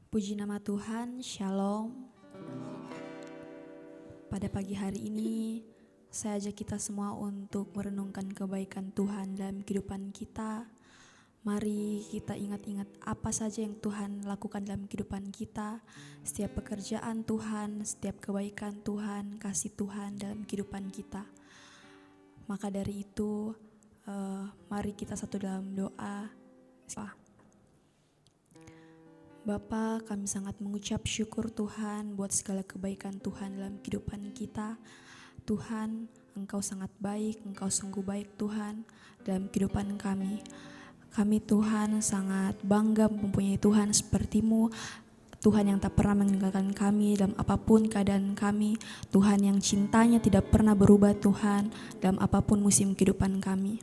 Puji nama Tuhan, Shalom. Pada pagi hari ini, saya ajak kita semua untuk merenungkan kebaikan Tuhan dalam kehidupan kita. Mari kita ingat-ingat apa saja yang Tuhan lakukan dalam kehidupan kita. Setiap pekerjaan Tuhan, setiap kebaikan Tuhan, kasih Tuhan dalam kehidupan kita. Maka dari itu, mari kita satu dalam doa. Bapa, kami sangat mengucap syukur Tuhan buat segala kebaikan Tuhan dalam kehidupan kita. Tuhan, Engkau sangat baik, Engkau sungguh baik Tuhan dalam kehidupan kami. Kami Tuhan sangat bangga mempunyai Tuhan seperti-Mu. Tuhan yang tak pernah meninggalkan kami dalam apapun keadaan kami. Tuhan yang cintanya tidak pernah berubah Tuhan dalam apapun musim kehidupan kami.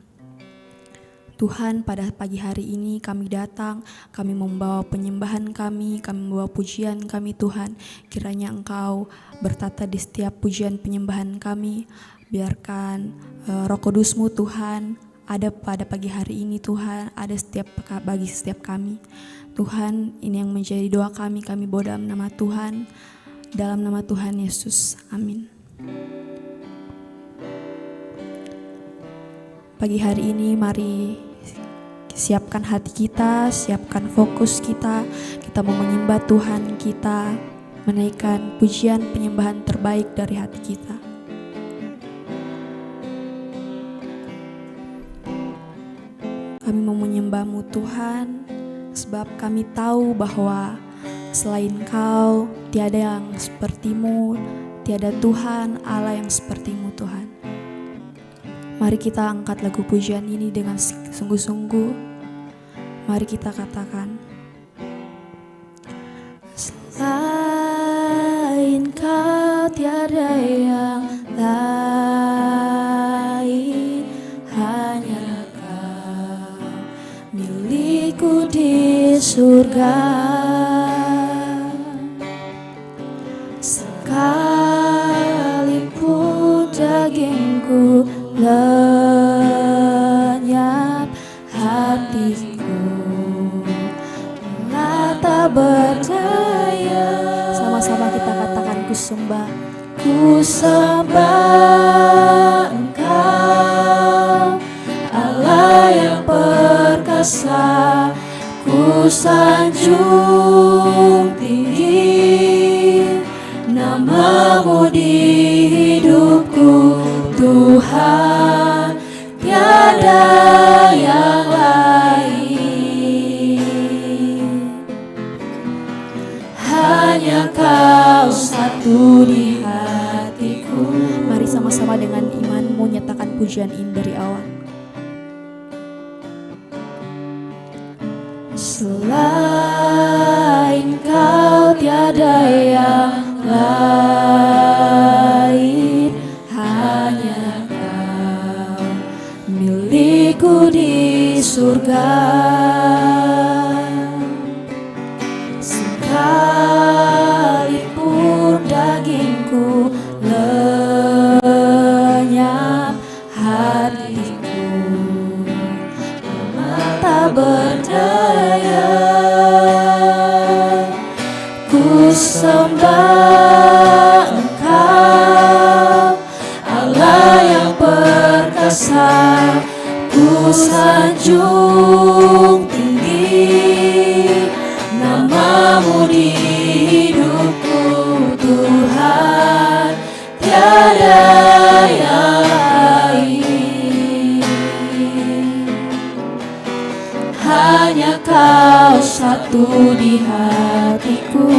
Tuhan, pada pagi hari ini kami datang, kami membawa penyembahan kami membawa pujian kami Tuhan. Kiranya Engkau bertata di setiap pujian penyembahan kami. Biarkan Roh Kudus-Mu Tuhan ada pada pagi hari ini Tuhan, ada bagi setiap kami. Tuhan, ini yang menjadi doa kami bawa dalam nama Tuhan, dalam nama Tuhan Yesus. Amin. Pagi hari ini mari siapkan hati kita, siapkan fokus kita. Kita mau menyembah Tuhan kita, menaikkan pujian penyembahan terbaik dari hati kita. Kami mau menyembah-Mu Tuhan, sebab kami tahu bahwa selain Kau tiada yang seperti-Mu, tiada Tuhan Allah yang seperti-Mu Tuhan. Mari kita angkat lagu pujian ini dengan sungguh-sungguh. Mari kita katakan, selain Kau tiada yang lain, hanya Kau milikku di surga. Sekalipun dagingku lenyap, hatiku malah tak berdaya. Sama-sama kita katakan, ku sembah Engkau, Allah yang perkasa. Ku sanjung tinggi nama-Mu di hidupku Tuhan, tiada yang lain. Hanya Kau satu di hatiku. Mari sama-sama dengan imanmu nyatakan pujian ini dari awal. Selain Kau tiada yang lain, hanya Kau milikku di surga. Sekalipun dagingku lenyap, hatiku tak berdaya. Ku sembah Engkau, Allah yang perkasa. Ku sanjung tinggi nama-Mu di hidupku Tuhan, tiada yang lain. Hanya Kau satu di hatiku.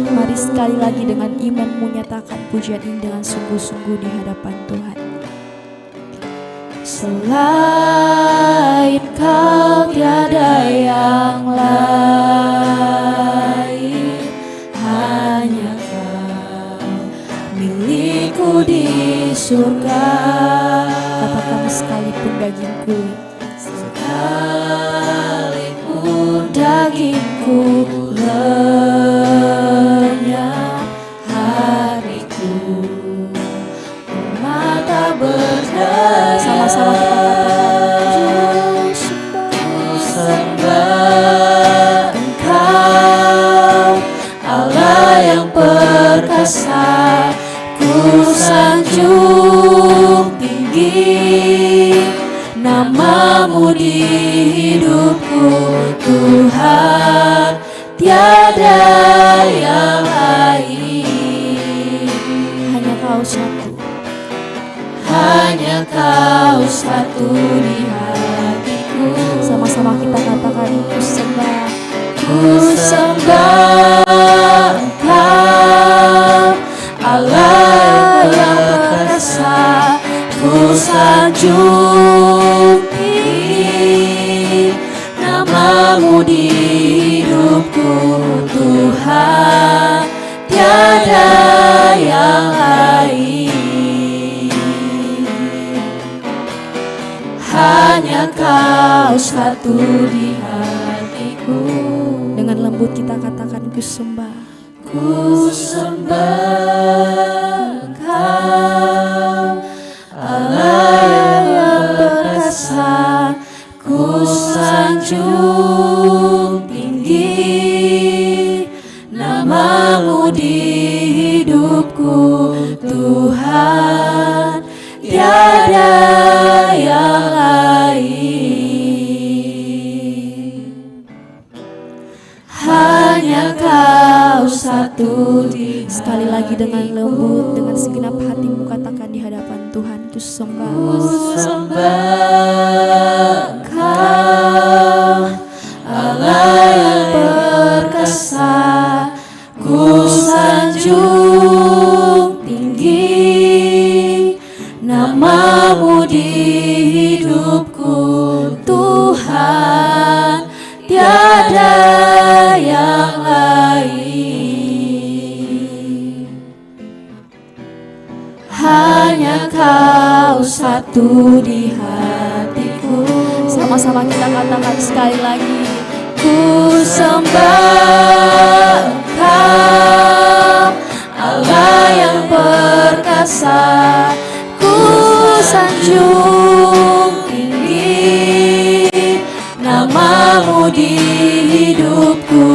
Mari sekali lagi dengan iman menyatakan pujian ini dengan sungguh-sungguh di hadapan Tuhan. Selain Kau tiada yang lain, hanya Kau milikku di surga. Katakan, sekalipun dagingku, sekalipun dagingku lenyap, hatiku mata berdaya. Sama-sama kita katakan, sembah Engkau, sanjung tinggi nama-Mu di hidupku Tuhan, tiada yang lain. Hanya Kau satu, hanya Kau satu di hatiku. Sama-sama kita katakan, ku sembah Engkau, Allah yang perkasa. Ku sanjung tinggi nama-Mu di hidupku Tuhan, tiada yang lain. Hanya Kau satu di hatiku. Dengan lembut kita katakan, ku sembah Engkau, Allah yang perkasa. Ku sanjung tinggi nama-Mu di hidupku Tuhan, tiada yang lain. Hanya Kau satu di. Sekali lagi dengan lembut, dengan segenap hatimu katakan di hadapan Tuhan, ku sembah Engkau, Allah yang perkasa. Ku sanjung tinggi nama-Mu di hidupku Tuhan, tiada yang lain. Hanya Kau satu di hatiku. Sama-sama kita katakan sekali lagi, ku sembah Engkau, Allah yang perkasa. Ku sanjung tinggi nama-Mu di hidupku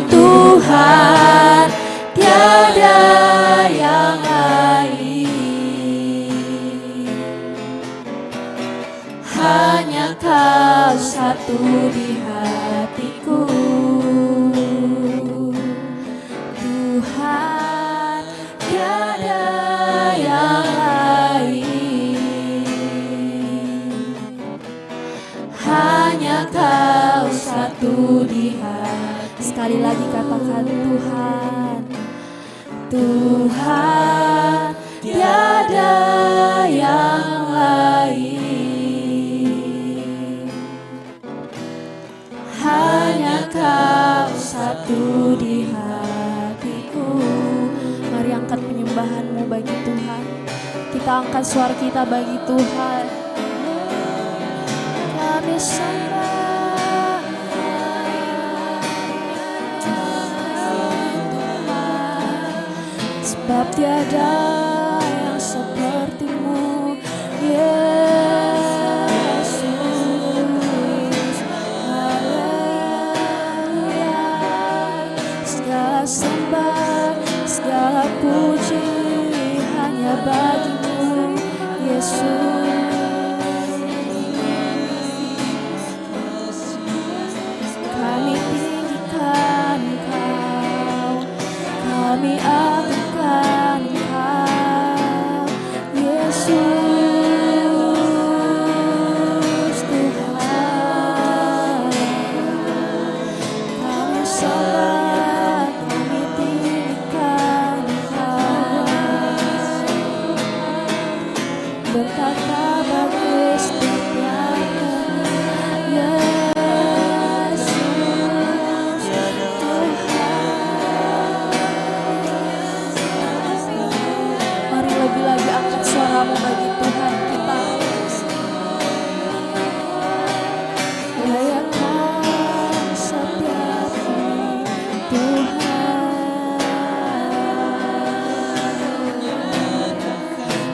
Tuhan, tiada yang lain. Hanya Kau satu di hatiku Tuhan, tiada yang lain. Hanya Kau satu di hati. Sekali lagi katakan, Tuhan, Tuhan, tiada yang lain. Hanya Kau satu di hatiku. Mari angkat penyembahanmu bagi Tuhan. Kita angkat suara kita bagi Tuhan. Kami sembah Tuhan, sebab tiada yang seperti-Mu, Yesus. Haleluya. Segala sembah, segala puji hanya bagi-Mu, Yesus. Kami tinggikan Engkau, kami agungkan Engkau, Yesus Tuhan. Kami sembah, kami tinggikan Engkau, berkata bagi setiap kami, Yesus Tuhan. Mari lebih lagi angkat suaramu bagi Tuhan kita. Layakan setiap kami, Tuhan.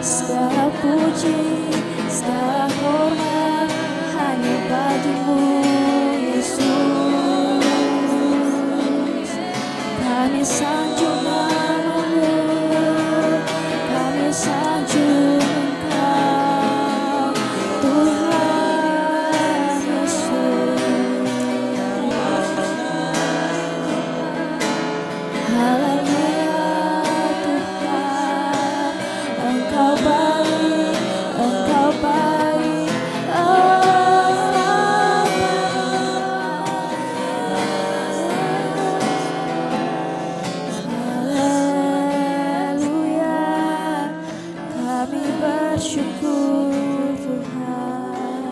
Segala puji, segala hormat hanya bagi-Mu, Yesus. Kami sanjung nama-Mu, kami Engkau baik, Engkau baik, haleluya. Kami bersyukur Tuhan,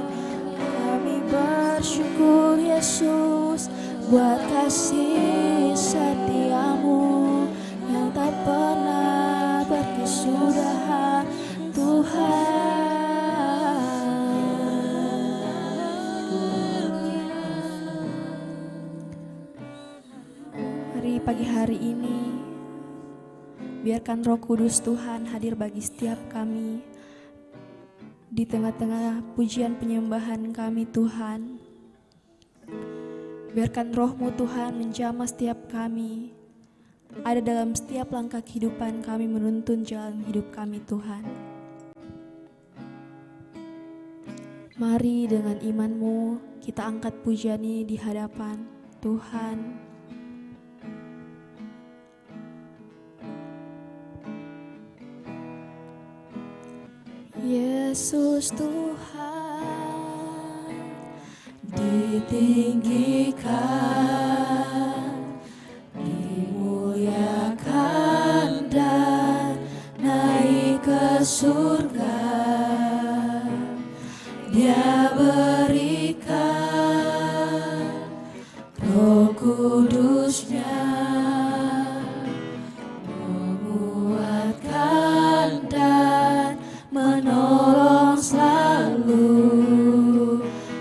kami bersyukur Yesus buat kasih setiamu yang tak pernah berkesudahan Tuhan. Pagi hari ini, biarkan Roh Kudus Tuhan hadir bagi setiap kami di tengah-tengah pujian penyembahan kami Tuhan. Biarkan Roh-Mu Tuhan menjamah setiap kami, ada dalam setiap langkah kehidupan kami menuntun jalan hidup kami Tuhan. Mari dengan iman-Mu kita angkat pujian ini di hadapan Tuhan. Yesus Tuhan ditinggikan, dimuliakan dan naik ke surga. Dia berikan Roh Kudus-Nya menguatkan dan menolong selalu.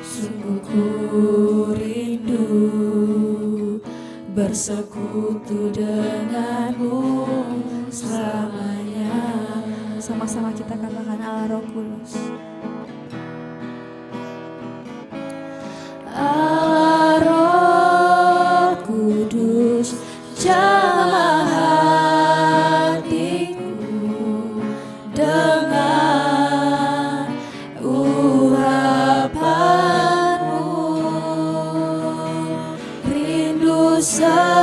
Sungguh ku rindu bersekutu denganmu selamanya. Sama-sama kita katakan Allah Roh Kudus. Allah Roh Kudus, jamah hatiku dengan urapanmu. Rindu selalu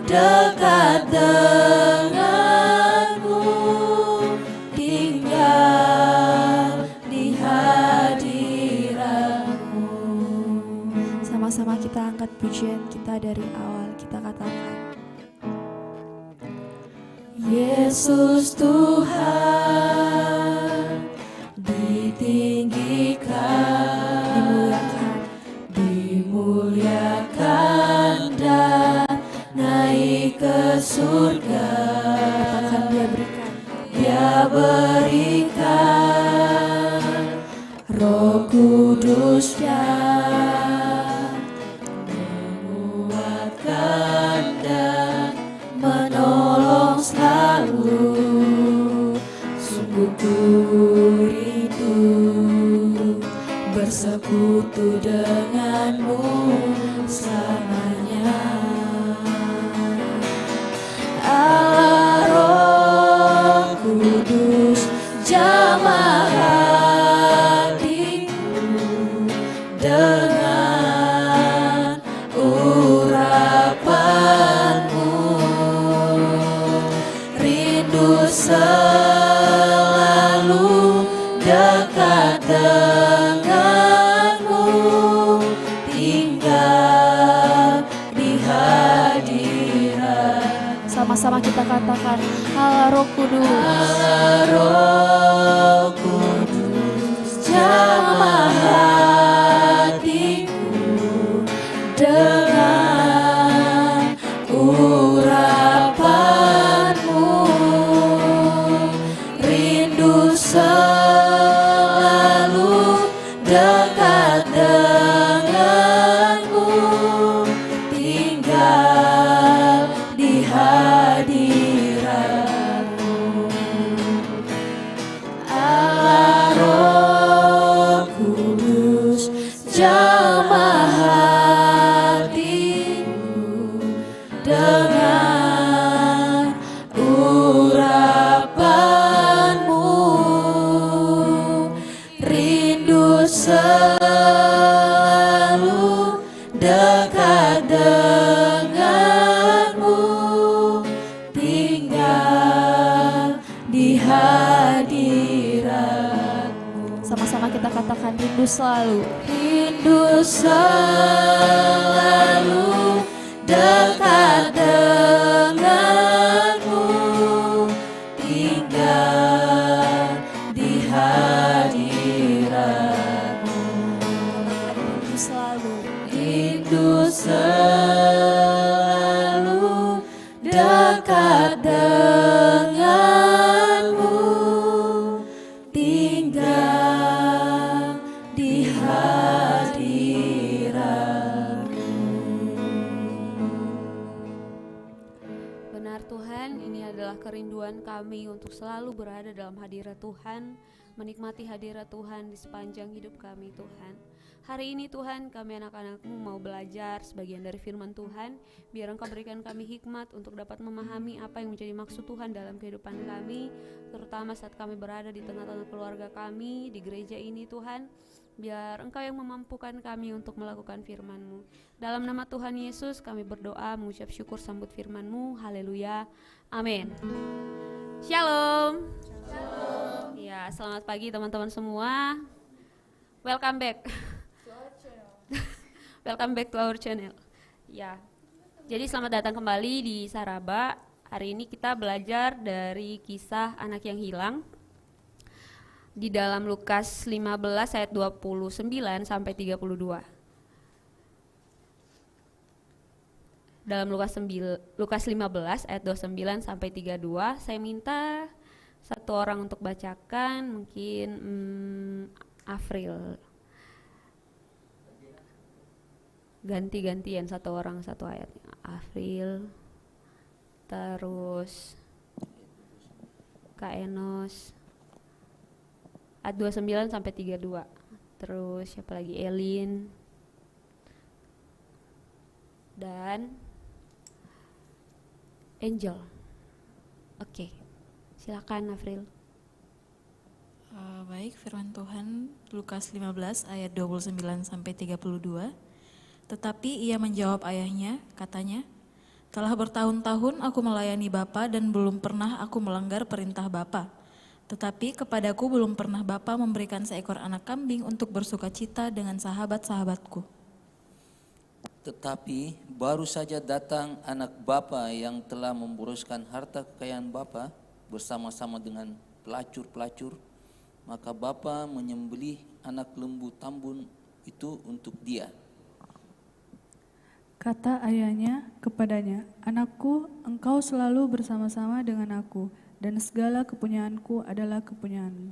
dekat denganmu, tinggal di hadiratmu. Sama-sama kita angkat pujian kita dari awal, kita katakan Yesus Tuhan ditinggikan, dimuliakan dan naik ke surga. Katakan Dia berikan Roh Kudus-Nya menguatkan dan menolong selalu. Sungguh ku rindu bersekutu denganmu selamanya. Allah Roh Kudus, jamah hatiku dengan urapanmu. Rindu selalu dekat denganmu, tinggal di hadirat. Sama-sama kita katakan Allah Roh Kudus, Allah Roh Kudus, jamah hatiku dengan urapanmu. Rindu selalu dekat denganmu, tinggal di hadiratmu. Allah Roh Kudus, hadirat-Mu. Sama-sama kita katakan rindu selalu. Rindu selalu dekat denganmu, tinggal di hadirat-Mu. Rindu selalu. Rindu selalu dekat denganmu, tinggal di hadirat-Mu. Benar Tuhan, ini adalah kerinduan kami untuk selalu berada dalam hadirat Tuhan, menikmati hadirat Tuhan di sepanjang hidup kami Tuhan. Hari ini Tuhan, kami anak-anak-Mu mau belajar sebagian dari firman Tuhan. Biar Engkau berikan kami hikmat untuk dapat memahami apa yang menjadi maksud Tuhan dalam kehidupan kami, terutama saat kami berada di tengah-tengah keluarga kami, di gereja ini Tuhan. Biar Engkau yang memampukan kami untuk melakukan firman-Mu. Dalam nama Tuhan Yesus kami berdoa mengucap syukur sambut firman-Mu. Haleluya. Amin. Shalom. Shalom. Ya, selamat pagi teman-teman semua. Welcome back. Welcome back to our channel. Ya. Jadi selamat datang kembali di Saraba. Hari ini kita belajar dari kisah anak yang hilang. Di dalam Lukas 15 ayat 29 sampai 32. Dalam Lukas 15 ayat 29 sampai 32, saya minta satu orang untuk bacakan, mungkin Afril. Ganti-gantian satu orang satu ayat. Afril, terus Kak Enos, ayat 29 sampai 32. Terus siapa lagi? Elin dan Angel. Oke. Silakan Afril. Baik, firman Tuhan Lukas 15 ayat 29 sampai 32. Tetapi ia menjawab ayahnya, katanya, "Telah bertahun-tahun aku melayani Bapa dan belum pernah aku melanggar perintah Bapa. Tetapi kepadaku belum pernah Bapa memberikan seekor anak kambing untuk bersukacita dengan sahabat-sahabatku." Tetapi baru saja datang anak bapa yang telah memboroskan harta kekayaan bapa bersama-sama dengan pelacur-pelacur, maka bapa menyembelih anak lembu tambun itu untuk dia. Kata ayahnya kepadanya, "Anakku, engkau selalu bersama-sama dengan aku, dan segala kepunyaanku adalah kepunyaanmu."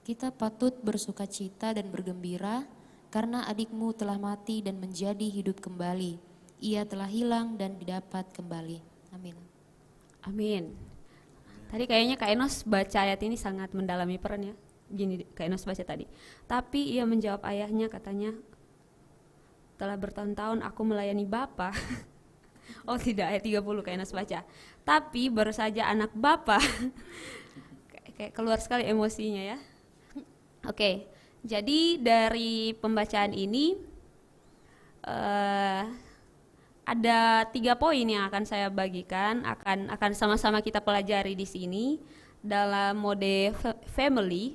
Kita patut bersukacita dan bergembira, karena adikmu telah mati dan menjadi hidup kembali. Ia telah hilang dan didapat kembali. Amin. Amin. Tadi kayaknya Kak Enos baca ayat ini sangat mendalami peran ya. Gini Kak Enos baca tadi. Tapi ia menjawab ayahnya, katanya, "Telah bertahun-tahun aku melayani Bapa." Oh tidak, ayat 30 Kak Enos baca. "Tapi baru saja anak Bapa." Kayak keluar sekali emosinya ya. Oke. Jadi dari pembacaan ini ada 3 poin yang akan saya bagikan, akan sama-sama kita pelajari di sini dalam mode family,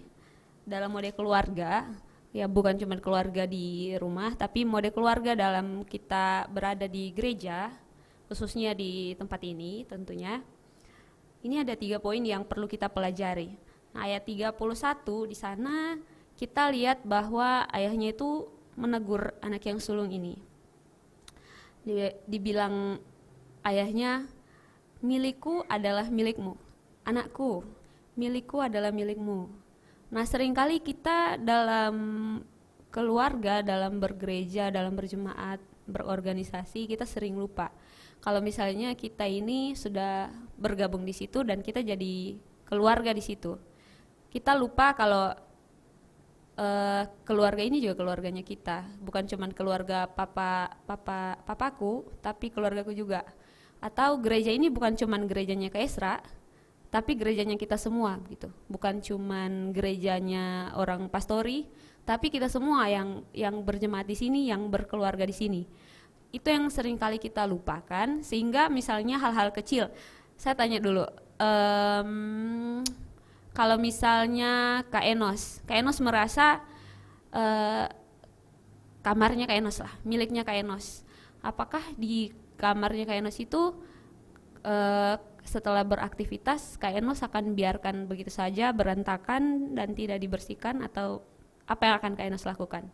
dalam mode keluarga, ya bukan cuma keluarga di rumah, tapi mode keluarga dalam kita berada di gereja, khususnya di tempat ini tentunya. Ini ada 3 poin yang perlu kita pelajari. Nah, ayat 31 di sana kita lihat bahwa ayahnya itu menegur anak yang sulung ini. Dibilang ayahnya, "Milikku adalah milikmu. Anakku, milikku adalah milikmu." Nah, seringkali kita dalam keluarga, dalam bergereja, dalam berjemaat, berorganisasi, kita sering lupa. Kalau misalnya kita ini sudah bergabung di situ dan kita jadi keluarga di situ. Kita lupa kalau keluarga ini juga keluarganya kita, bukan cuman keluarga papaku, tapi keluargaku juga. Atau gereja ini bukan cuman gerejanya Kak Esra, tapi gerejanya kita semua gitu. Bukan cuman gerejanya orang pastori, tapi kita semua yang berjemaat di sini, yang berkeluarga di sini. Itu yang sering kali kita lupakan, sehingga misalnya hal-hal kecil. Saya tanya dulu, kalau misalnya Kak Enos merasa kamarnya Kak Enos lah, miliknya Kak Enos. Apakah di kamarnya Kak Enos itu setelah beraktivitas Kak Enos akan biarkan begitu saja berantakan dan tidak dibersihkan, atau apa yang akan Kak Enos lakukan?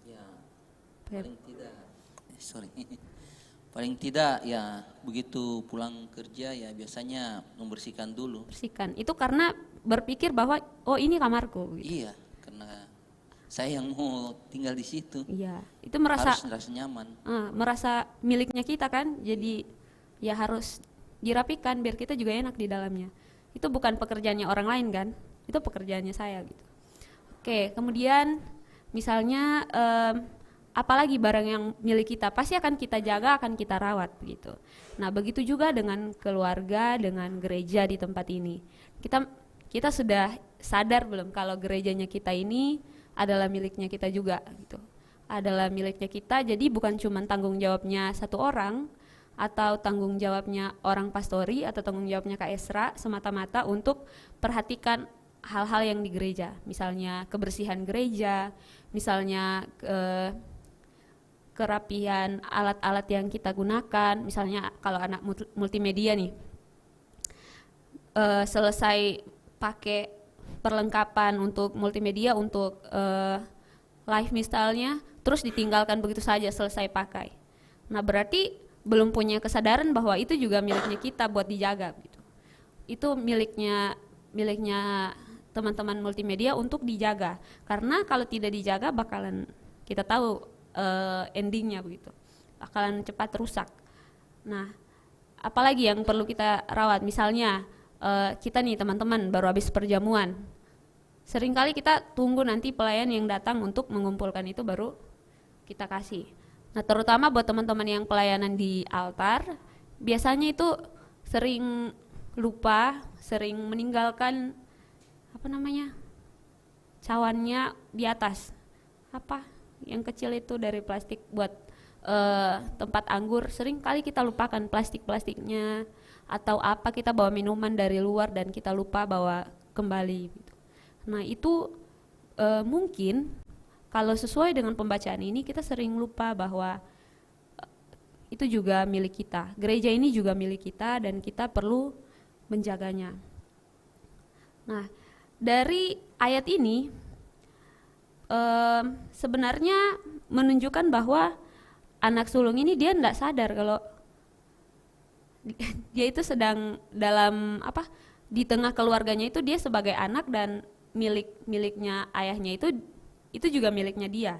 Ya, paling tidak, paling tidak ya begitu pulang kerja ya biasanya membersihkan dulu. Bersihkan. Itu karena berpikir bahwa oh ini kamarku. Gitu. Iya, karena saya yang mau tinggal di situ. Iya, itu merasa nyaman. Merasa miliknya kita kan, jadi ya harus dirapikan biar kita juga enak di dalamnya. Itu bukan pekerjaannya orang lain kan, itu pekerjaannya saya gitu. Oke, kemudian misalnya apalagi barang yang milik kita pasti akan kita jaga, akan kita rawat begitu. Nah begitu juga dengan keluarga, dengan gereja di tempat ini. Kita sudah sadar belum kalau gerejanya kita ini adalah miliknya kita juga gitu. Adalah miliknya kita, jadi bukan cuma tanggung jawabnya satu orang atau tanggung jawabnya orang pastori atau tanggung jawabnya Kak Esra semata-mata untuk perhatikan hal-hal yang di gereja, misalnya kebersihan gereja, misalnya kerapian alat-alat yang kita gunakan, misalnya kalau anak multimedia nih, selesai pakai perlengkapan untuk multimedia untuk live misalnya, terus ditinggalkan begitu saja selesai pakai. Nah berarti belum punya kesadaran bahwa itu juga miliknya kita buat dijaga gitu. Itu miliknya teman-teman multimedia untuk dijaga, karena kalau tidak dijaga bakalan kita tahu endingnya begitu, bakalan cepat rusak. Nah apalagi yang perlu kita rawat, misalnya kita nih teman-teman baru habis perjamuan, seringkali kita tunggu nanti pelayan yang datang untuk mengumpulkan itu baru kita kasih. Nah terutama buat teman-teman yang pelayanan di altar, biasanya itu sering lupa, sering meninggalkan cawannya di atas, yang kecil itu dari plastik buat tempat anggur, sering kali kita lupakan plastiknya, atau kita bawa minuman dari luar dan kita lupa bawa kembali gitu. Nah itu mungkin kalau sesuai dengan pembacaan ini kita sering lupa bahwa itu juga milik kita, gereja ini juga milik kita dan kita perlu menjaganya. Nah dari ayat ini sebenarnya menunjukkan bahwa anak sulung ini dia tidak sadar kalau dia itu sedang dalam di tengah keluarganya itu dia sebagai anak, dan miliknya ayahnya itu juga miliknya dia.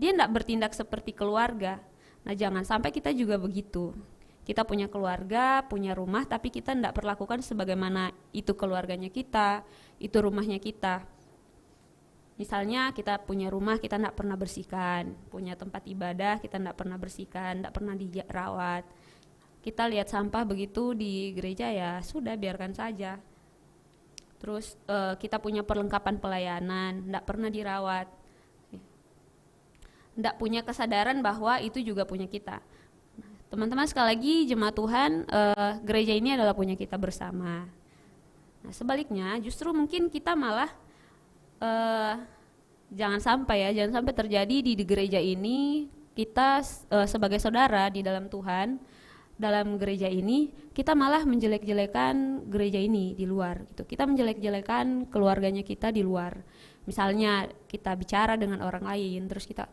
Dia tidak bertindak seperti keluarga. Nah jangan sampai kita juga begitu. Kita punya keluarga, punya rumah, tapi kita tidak perlakukan sebagaimana itu keluarganya kita, itu rumahnya kita. Misalnya kita punya rumah, kita tidak pernah bersihkan, punya tempat ibadah, kita tidak pernah bersihkan, tidak pernah dirawat. Kita lihat sampah begitu di gereja, ya sudah biarkan saja. Terus kita punya perlengkapan pelayanan, tidak pernah dirawat, tidak punya kesadaran bahwa itu juga punya kita. Teman-teman sekali lagi, jemaat Tuhan, gereja ini adalah punya kita bersama. Nah sebaliknya justru mungkin kita malah jangan sampai terjadi di gereja ini kita sebagai saudara di dalam Tuhan, dalam gereja ini kita malah menjelek-jelekan gereja ini di luar gitu. Kita menjelek-jelekan keluarganya kita di luar. Misalnya kita bicara dengan orang lain, terus kita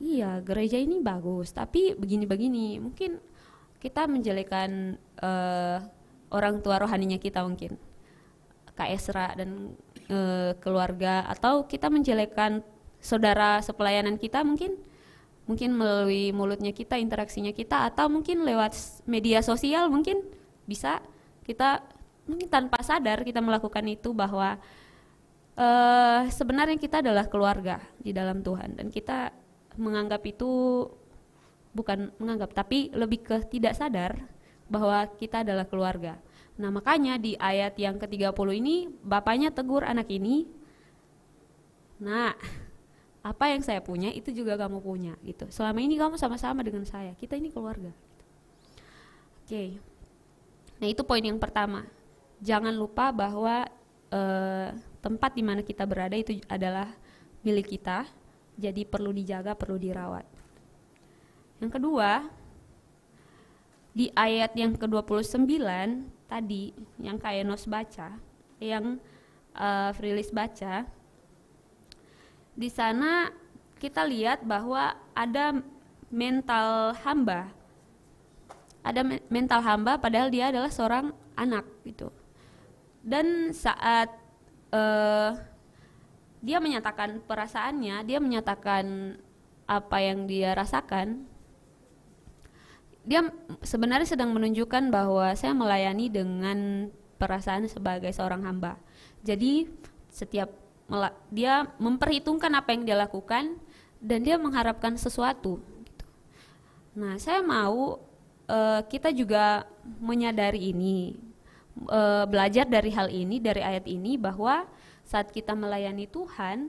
iya gereja ini bagus tapi begini-begini. Mungkin kita menjelekkan orang tua rohaninya kita, mungkin Kak Esra dan keluarga, atau kita menjelekkan saudara sepelayanan kita, mungkin melalui mulutnya kita, interaksinya kita, atau mungkin lewat media sosial, mungkin bisa kita mungkin tanpa sadar kita melakukan itu, bahwa sebenarnya kita adalah keluarga di dalam Tuhan, dan kita menganggap itu, bukan menganggap tapi lebih ke tidak sadar bahwa kita adalah keluarga. Nah makanya di ayat yang ke-30 ini bapaknya tegur anak ini, nah apa yang saya punya itu juga kamu punya gitu. Selama ini kamu sama-sama dengan saya, kita ini keluarga gitu. Oke. Nah, itu poin yang pertama. Jangan lupa bahwa tempat di mana kita berada itu adalah milik kita, jadi perlu dijaga, perlu dirawat. Yang kedua, di ayat yang ke-29 tadi yang Kak Enos baca, yang Frilis baca, di sana kita lihat bahwa ada mental hamba. Ada mental hamba padahal dia adalah seorang anak gitu. Dan saat dia menyatakan perasaannya, dia menyatakan apa yang dia rasakan, dia sebenarnya sedang menunjukkan bahwa saya melayani dengan perasaan sebagai seorang hamba. Jadi setiap dia memperhitungkan apa yang dia lakukan dan dia mengharapkan sesuatu gitu. Nah, saya mau kita juga menyadari ini, belajar dari hal ini, dari ayat ini, bahwa saat kita melayani Tuhan,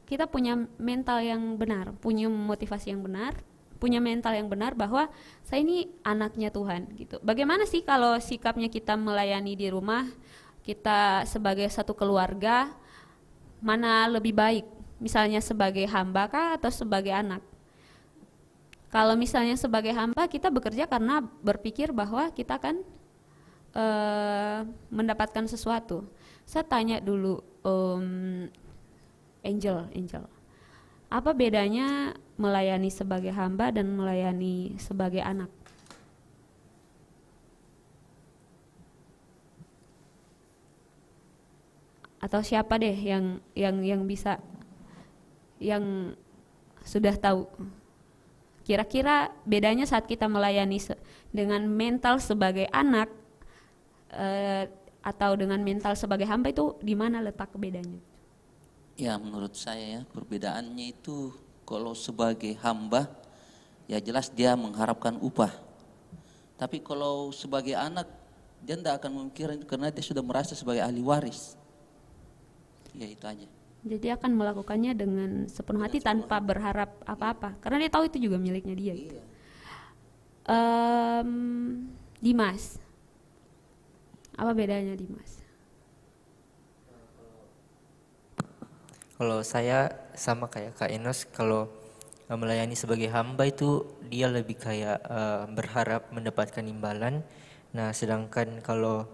kita punya mental yang benar, punya motivasi yang benar, punya mental yang benar bahwa saya ini anaknya Tuhan gitu. Bagaimana sih kalau sikapnya kita melayani di rumah, kita sebagai satu keluarga, mana lebih baik? Misalnya sebagai hamba kah atau sebagai anak? Kalau misalnya sebagai hamba, kita bekerja karena berpikir bahwa kita akan mendapatkan sesuatu. Saya tanya dulu, Angel, apa bedanya melayani sebagai hamba dan melayani sebagai anak? Atau siapa deh yang bisa, yang sudah tahu? Kira-kira bedanya saat kita melayani dengan mental sebagai anak atau dengan mental sebagai hamba itu di mana letak bedanya? Ya, menurut saya ya perbedaannya itu kalau sebagai hamba ya jelas dia mengharapkan upah. Tapi kalau sebagai anak dia tidak akan memikirkan karena dia sudah merasa sebagai ahli waris. Ya itu aja. Jadi akan melakukannya dengan sepenuh hati tanpa berharap apa-apa, karena dia tahu itu juga miliknya dia. Gitu. Dimas, apa bedanya Dimas? Kalau saya sama kayak Kak Enos, kalau melayani sebagai hamba itu dia lebih kayak berharap mendapatkan imbalan. Nah, sedangkan kalau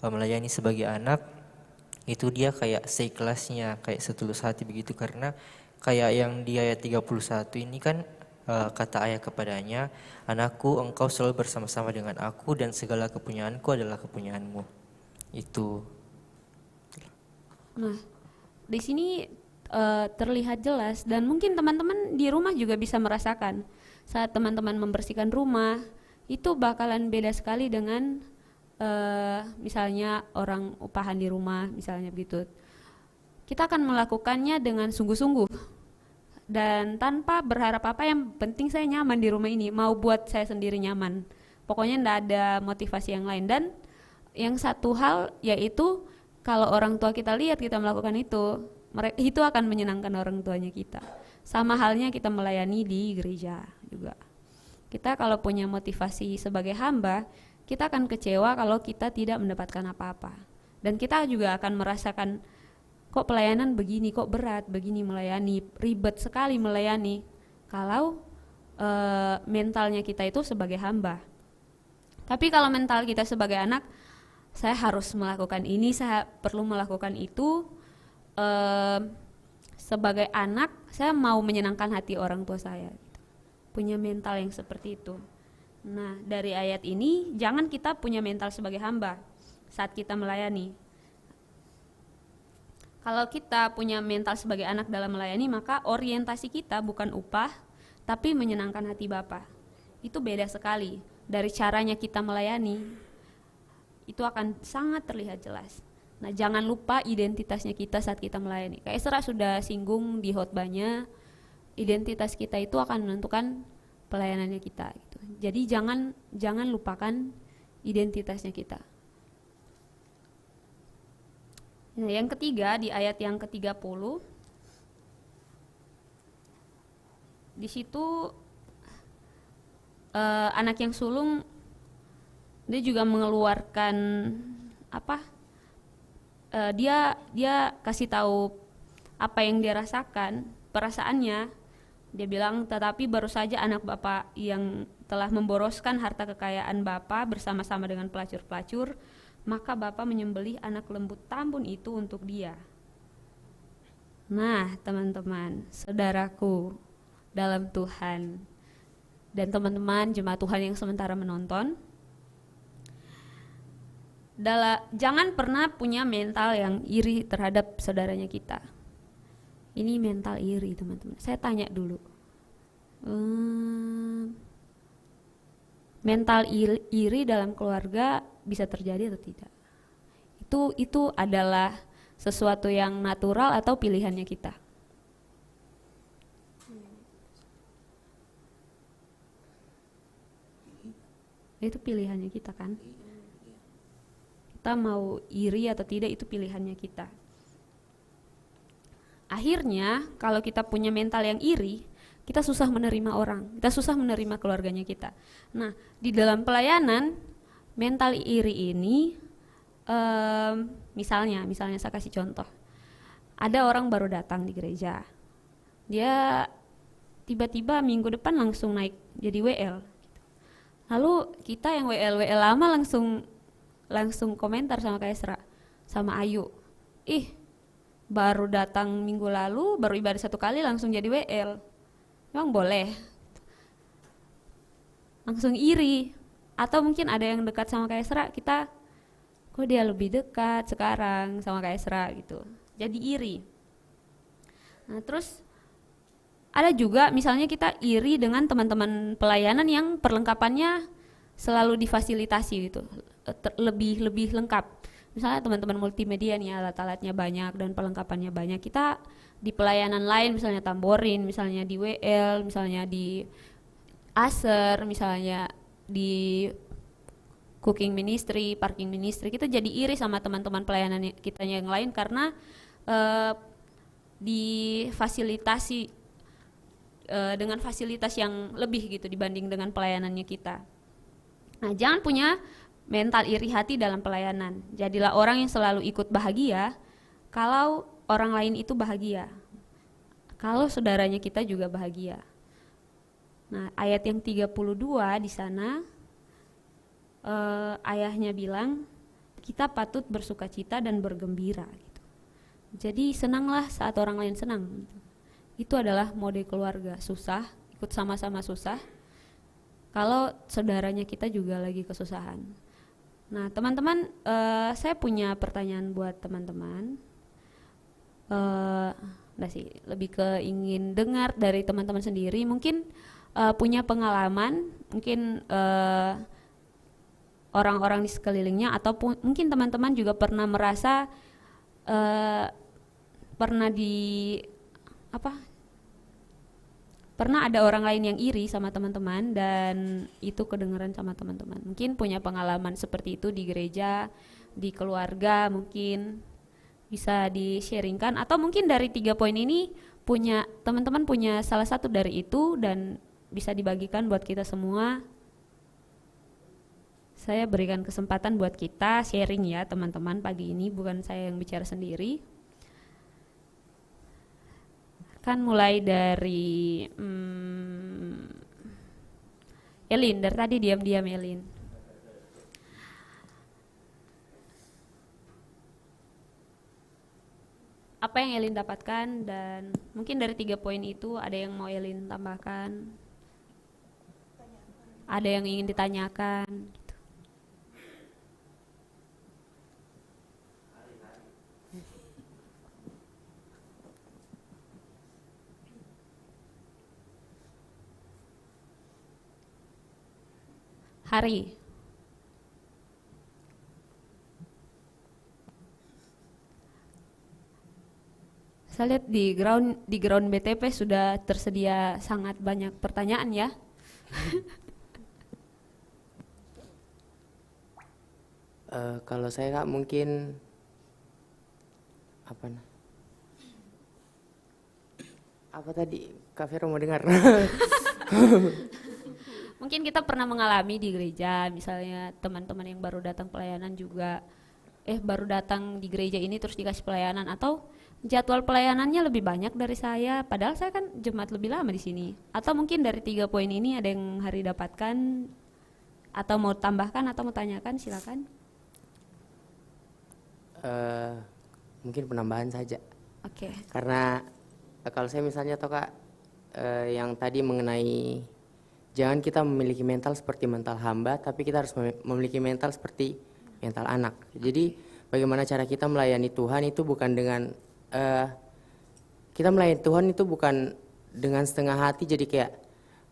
melayani sebagai anak itu dia kayak seikhlasnya, kayak setulus hati begitu, karena kayak yang di ayat 31 ini kan kata ayah kepadanya, anakku, engkau selalu bersama-sama dengan aku dan segala kepunyaanku adalah kepunyaanmu. Itu. Nah, di sini terlihat jelas, dan mungkin teman-teman di rumah juga bisa merasakan saat teman-teman membersihkan rumah itu bakalan beda sekali dengan misalnya orang upahan di rumah, misalnya begitu. Kita akan melakukannya dengan sungguh-sungguh dan tanpa berharap apa, yang penting saya nyaman di rumah ini, mau buat saya sendiri nyaman. Pokoknya tidak ada motivasi yang lain. Dan yang satu hal yaitu kalau orang tua kita lihat kita melakukan itu akan menyenangkan orang tuanya kita. Sama halnya kita melayani di gereja juga. Kita kalau punya motivasi sebagai hamba, kita akan kecewa kalau kita tidak mendapatkan apa-apa. Dan kita juga akan merasakan, kok pelayanan begini, kok berat begini melayani, ribet sekali melayani, kalau mentalnya kita itu sebagai hamba. Tapi kalau mental kita sebagai anak, saya harus melakukan ini, saya perlu melakukan itu. Sebagai anak, saya mau menyenangkan hati orang tua saya. Punya mental yang seperti itu. Nah, dari ayat ini jangan kita punya mental sebagai hamba saat kita melayani. Kalau kita punya mental sebagai anak dalam melayani, maka orientasi kita bukan upah, tapi menyenangkan hati Bapa. Itu beda sekali dari caranya kita melayani. Itu akan sangat terlihat jelas. Nah, jangan lupa identitasnya kita saat kita melayani. Kayak Esra sudah singgung di khotbahnya, identitas kita itu akan menentukan pelayanannya kita gitu. Jadi jangan lupakan identitasnya kita. Nah, yang ketiga di ayat yang ke-30, di situ anak yang sulung dia juga mengeluarkan dia kasih tahu apa yang dia rasakan, perasaannya. Dia bilang, tetapi baru saja anak bapak yang telah memboroskan harta kekayaan bapak bersama-sama dengan pelacur-pelacur, maka bapak menyembelih anak lembu tambun itu untuk dia. Nah, teman-teman, saudaraku dalam Tuhan, dan teman-teman jemaat Tuhan yang sementara menonton, jangan pernah punya mental yang iri terhadap saudaranya kita. Ini mental iri, teman-teman. Saya tanya dulu, mental iri dalam keluarga bisa terjadi atau tidak? Itu adalah sesuatu yang natural atau pilihannya kita? Itu pilihannya kita kan? Kita mau iri atau tidak, itu pilihannya kita. Akhirnya kalau kita punya mental yang iri, kita susah menerima orang, kita susah menerima keluarganya kita. Nah, di dalam pelayanan, mental iri ini, misalnya saya kasih contoh, ada orang baru datang di gereja, dia tiba-tiba minggu depan langsung naik jadi WL. Lalu kita yang WL lama langsung komentar sama Kak Esra, sama Ayu, baru datang minggu lalu, baru ibadah 1 kali langsung jadi WL. Memang boleh? Langsung iri. Atau mungkin ada yang dekat sama Kak Esra, kita kok dia lebih dekat sekarang sama Kak Esra gitu. Jadi iri. Nah, terus ada juga misalnya kita iri dengan teman-teman pelayanan yang perlengkapannya selalu difasilitasi gitu, lebih lengkap. Misalnya teman-teman multimedia nih, alat-alatnya banyak dan perlengkapannya banyak. Kita di pelayanan lain, misalnya tamborin, misalnya di WL, misalnya di Aser, misalnya di cooking ministry, parking ministry, kita jadi iri sama teman-teman pelayanan kita yang lain karena difasilitasi dengan fasilitas yang lebih gitu dibanding dengan pelayanannya kita. Nah, jangan punya mental iri hati dalam pelayanan. Jadilah orang yang selalu ikut bahagia kalau orang lain itu bahagia, kalau saudaranya kita juga bahagia. Nah, ayat yang 32 di sana, ayahnya bilang kita patut bersukacita dan bergembira gitu. Jadi senanglah saat orang lain senang gitu. Itu adalah mode keluarga. Susah, ikut sama-sama susah kalau saudaranya kita juga lagi kesusahan. Nah, teman-teman, saya punya pertanyaan buat teman-teman. Lebih ke ingin dengar dari teman-teman sendiri. Mungkin punya pengalaman, mungkin orang-orang di sekelilingnya, ataupun mungkin teman-teman juga pernah merasa pernah ada orang lain yang iri sama teman-teman dan itu kedengeran sama teman-teman. Mungkin punya pengalaman seperti itu di gereja, di keluarga, mungkin bisa di-sharingkan. Atau mungkin dari 3 poin ini teman-teman punya salah satu dari itu dan bisa dibagikan buat kita semua. Saya berikan kesempatan buat kita sharing ya teman-teman pagi ini, bukan saya yang bicara sendiri. Kan mulai dari Elin, dari tadi diam-diam Elin. Apa yang Elin dapatkan, dan mungkin dari 3 poin itu ada yang mau Elin tambahkan, ada yang ingin ditanyakan gitu. Hari. Saya lihat di ground BTP sudah tersedia sangat banyak pertanyaan ya. Kalau saya Kak mungkin apa tadi Kak Vero mau dengar? Mungkin kita pernah mengalami di gereja, misalnya teman-teman yang baru datang pelayanan juga, baru datang di gereja ini terus dikasih pelayanan, atau jadwal pelayanannya lebih banyak dari saya, padahal saya kan jemaat lebih lama di sini. Atau mungkin dari 3 poin ini ada yang Hari dapatkan, atau mau tambahkan atau mau tanyakan, silakan. Mungkin penambahan saja. Oke. Karena kalau saya misalnya toh Kak, yang tadi mengenai jangan kita memiliki mental seperti mental hamba, tapi kita harus memiliki mental seperti mental anak. Jadi bagaimana cara kita melayani Tuhan itu bukan dengan kita melayani Tuhan itu bukan dengan setengah hati, jadi kayak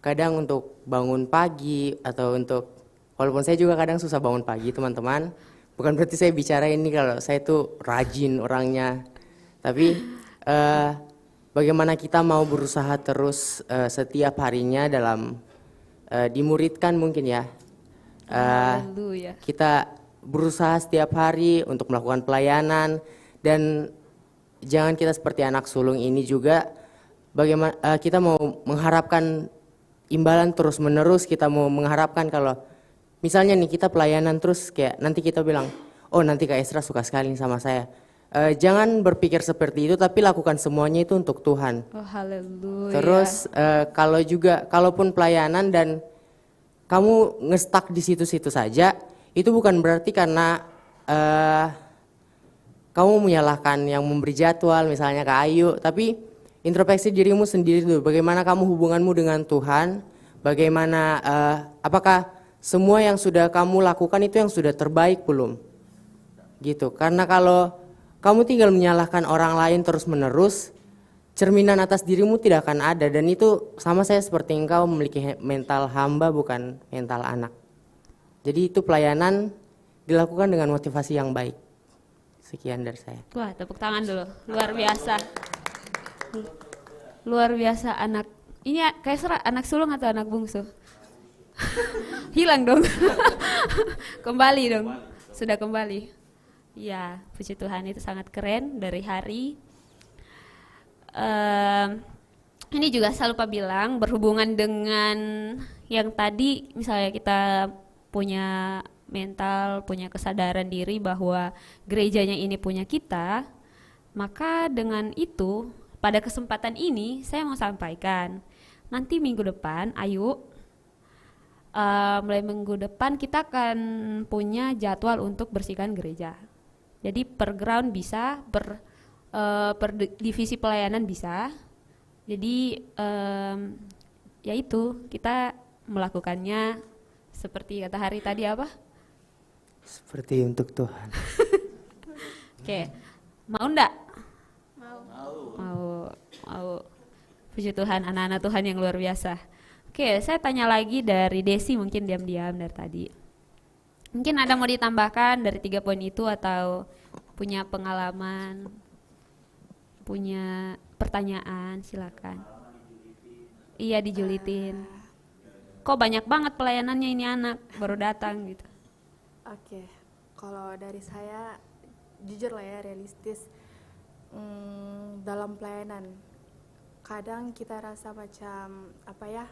kadang untuk bangun pagi atau untuk, walaupun saya juga kadang susah bangun pagi teman-teman, bukan berarti saya bicara ini kalau saya itu rajin orangnya, tapi bagaimana kita mau berusaha terus setiap harinya dalam dimuridkan mungkin ya. Kita berusaha setiap hari untuk melakukan pelayanan, dan jangan kita seperti anak sulung ini juga, bagaimana kita mau mengharapkan imbalan terus menerus, kita mau mengharapkan kalau misalnya nih kita pelayanan terus kayak nanti kita bilang, oh nanti Kak Esra suka sekali sama saya. Jangan berpikir seperti itu, tapi lakukan semuanya itu untuk Tuhan. Oh, haleluya. Terus kalaupun pelayanan dan kamu ngestak di situ-situ saja, itu bukan berarti karena kamu menyalahkan yang memberi jadwal, misalnya Kak Ayu, tapi introspeksi dirimu sendiri dulu. Bagaimana kamu hubunganmu dengan Tuhan? Bagaimana apakah semua yang sudah kamu lakukan itu yang sudah terbaik belum? Gitu. Karena kalau kamu tinggal menyalahkan orang lain terus-menerus, cerminan atas dirimu tidak akan ada, dan itu sama saya seperti engkau memiliki mental hamba bukan mental anak. Jadi itu pelayanan dilakukan dengan motivasi yang baik. Sekian dari saya. Wah, tepuk tangan dulu. Luar biasa. Luar biasa anak. Ini Kaisra anak sulung atau anak bungsu? Hilang dong. Kembali dong. Sudah kembali. Ya, puji Tuhan, itu sangat keren dari Hari. Ini juga saya lupa bilang, berhubungan dengan yang tadi, misalnya kita punya mental, punya kesadaran diri bahwa gerejanya ini punya kita, maka dengan itu pada kesempatan ini saya mau sampaikan, nanti minggu depan, mulai minggu depan kita akan punya jadwal untuk bersihkan gereja. Jadi per ground bisa, per divisi pelayanan bisa. Jadi yaitu kita melakukannya seperti kata Hari tadi apa? Seperti untuk Tuhan. Oke, mau enggak? Mau. Puji Tuhan, anak-anak Tuhan yang luar biasa. Oke, saya tanya lagi dari Desi, mungkin diam-diam dari tadi. Mungkin ada mau ditambahkan dari 3 poin itu, atau punya pengalaman, punya pertanyaan, silakan. Iya, dijulitin. Kok banyak banget pelayanannya ini anak, baru datang gitu. Oke, kalau dari saya jujur lah ya, realistis, dalam pelayanan kadang kita rasa macam apa ya,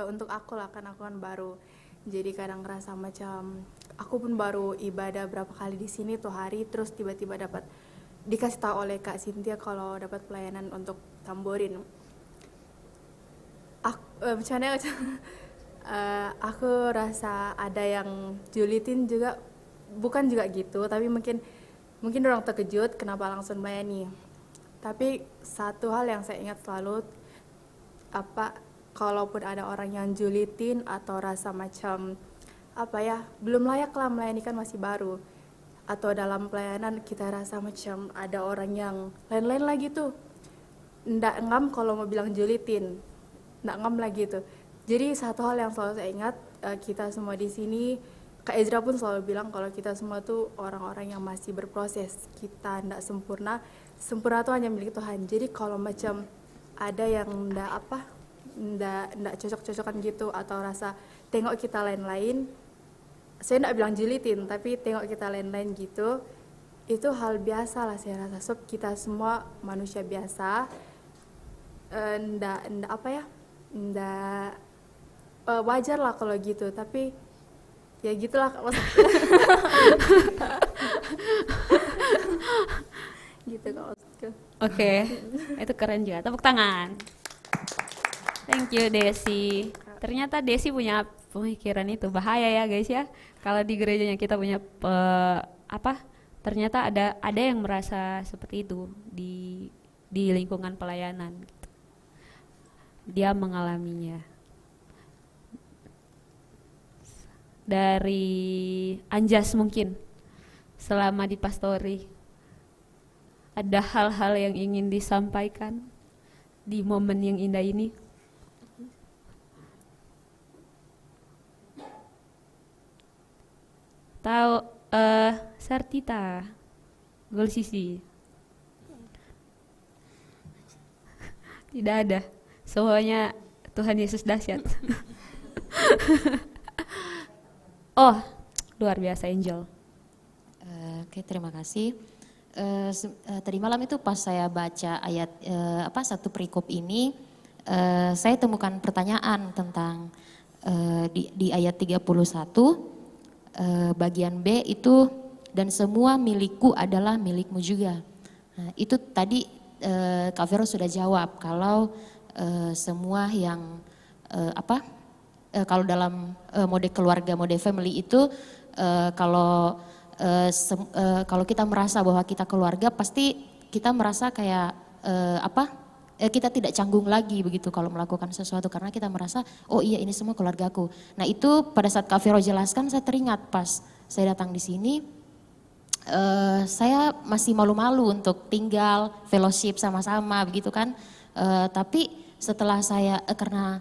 untuk aku lah, kan aku kan baru, jadi kadang ngerasa macam aku pun baru ibadah berapa kali di sini tuh Hari, terus tiba-tiba dapat dikasih tahu oleh Kak Cynthia kalau dapat pelayanan untuk tamborin. Aku rasa ada yang julitin juga, bukan juga gitu, tapi mungkin orang terkejut kenapa langsung melayani. Tapi satu hal yang saya ingat selalu, kalaupun ada orang yang julitin atau rasa macam belum layak lah melayani, kan masih baru, atau dalam pelayanan kita rasa macam ada orang yang lain-lain lagi tuh, ndak ngam kalau mau bilang julitin, ndak ngam lagi tuh. Jadi satu hal yang selalu saya ingat, kita semua di sini, Kak Ezra pun selalu bilang kalau kita semua tuh orang-orang yang masih berproses, kita ndak sempurna tuh hanya milik Tuhan. Jadi kalau macam ada yang ndak cocok-cocokan gitu, atau rasa tengok kita lain-lain, saya ndak bilang julitin, tapi tengok kita lain-lain gitu, itu hal biasa lah saya rasa. Sob kita semua manusia biasa, ndak wajar lah kalau gitu, tapi ya gitulah maksudnya. Gitu kalau maksudku. Oke, itu keren juga. Tepuk tangan. Thank you Desi. Ternyata Desi punya pemikiran itu, bahaya ya guys ya. Kalau di gerejanya kita punya ternyata ada yang merasa seperti itu di lingkungan pelayanan. Gitu. Dia mengalaminya. Dari Anjas mungkin selama di pastori ada hal-hal yang ingin disampaikan di momen yang indah ini. Tahu Sartita Golsisi? Tidak ada. Semuanya Tuhan Yesus dahsyat. Oh, luar biasa Angel. Oke, terima kasih. Tadi malam itu pas saya baca ayat satu perikop ini, saya temukan pertanyaan tentang di ayat 31 bagian B itu, dan semua milikku adalah milikmu juga. Nah, itu tadi Kak Vero sudah jawab kalau semua yang kalau dalam mode keluarga, mode family itu kalau kita merasa bahwa kita keluarga, pasti kita merasa kayak kita tidak canggung lagi begitu kalau melakukan sesuatu, karena kita merasa oh iya ini semua keluargaku. Nah itu pada saat Kak Vero jelaskan, saya teringat pas saya datang di sini, saya masih malu-malu untuk tinggal fellowship sama-sama begitu kan. Tapi setelah saya karena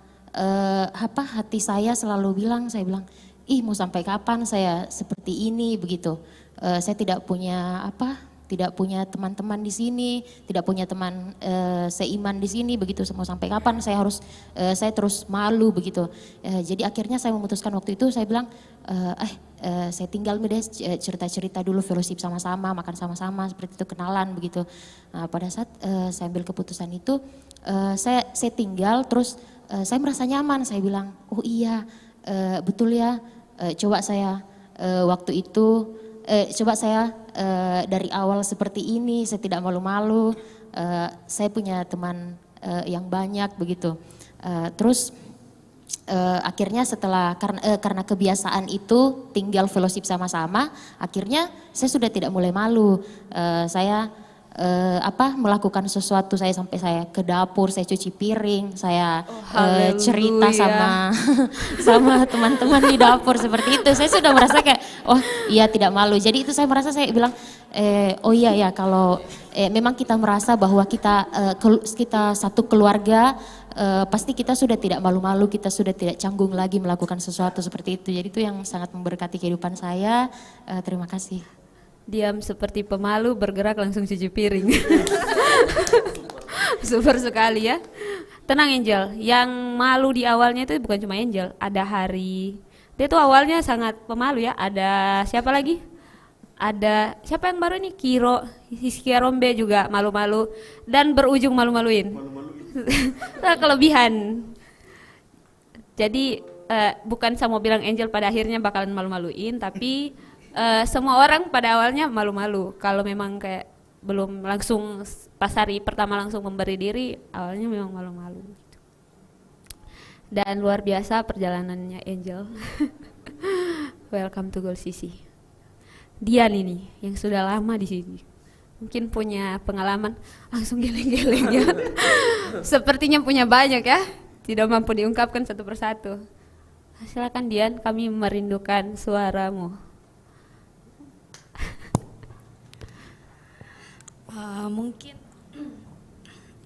hati saya selalu bilang, saya bilang, ih mau sampai kapan saya seperti ini begitu. Saya tidak punya teman-teman di sini, tidak punya teman seiman di sini begitu. Mau sampai kapan saya harus saya terus malu begitu. Jadi akhirnya saya memutuskan waktu itu, saya bilang saya tinggal deh cerita-cerita dulu, fellowship sama-sama, makan sama-sama seperti itu, kenalan begitu. Nah, pada saat saya ambil keputusan itu, saya tinggal terus. Saya merasa nyaman, saya bilang, oh iya betul ya, coba saya waktu itu, coba saya dari awal seperti ini, saya tidak malu-malu, saya punya teman yang banyak begitu. Terus akhirnya setelah karena kebiasaan itu tinggal fellowship sama-sama, akhirnya saya sudah tidak mulai malu. Saya melakukan sesuatu, saya sampai saya ke dapur, saya cuci piring, saya cerita sama teman-teman di dapur seperti itu. Saya sudah merasa kayak oh iya tidak malu. Jadi itu saya merasa, saya bilang oh iya ya, kalau memang kita merasa bahwa kita satu keluarga, pasti kita sudah tidak malu-malu, kita sudah tidak canggung lagi melakukan sesuatu seperti itu. Jadi itu yang sangat memberkati kehidupan saya. Terima kasih. Diam seperti pemalu, bergerak langsung cuci piring. Super sekali ya. Tenang Angel, yang malu di awalnya itu bukan cuma Angel, ada Hari. Dia tuh awalnya sangat pemalu ya. Ada siapa lagi? Ada siapa yang baru ini? Hiskia Rombe juga malu-malu dan berujung malu-maluin. Kelebihan. Jadi bukan saya mau bilang Angel pada akhirnya bakalan malu-maluin, tapi semua orang pada awalnya malu-malu. Kalau memang kayak belum langsung pas hari pertama langsung memberi diri, awalnya memang malu-malu. Dan luar biasa perjalanannya Angel. Welcome to Gold Sisi. Dian ini yang sudah lama di sini, mungkin punya pengalaman, langsung geleng-geleng ya. Sepertinya punya banyak ya, tidak mampu diungkapkan satu persatu. Silakan Dian, kami merindukan suaramu.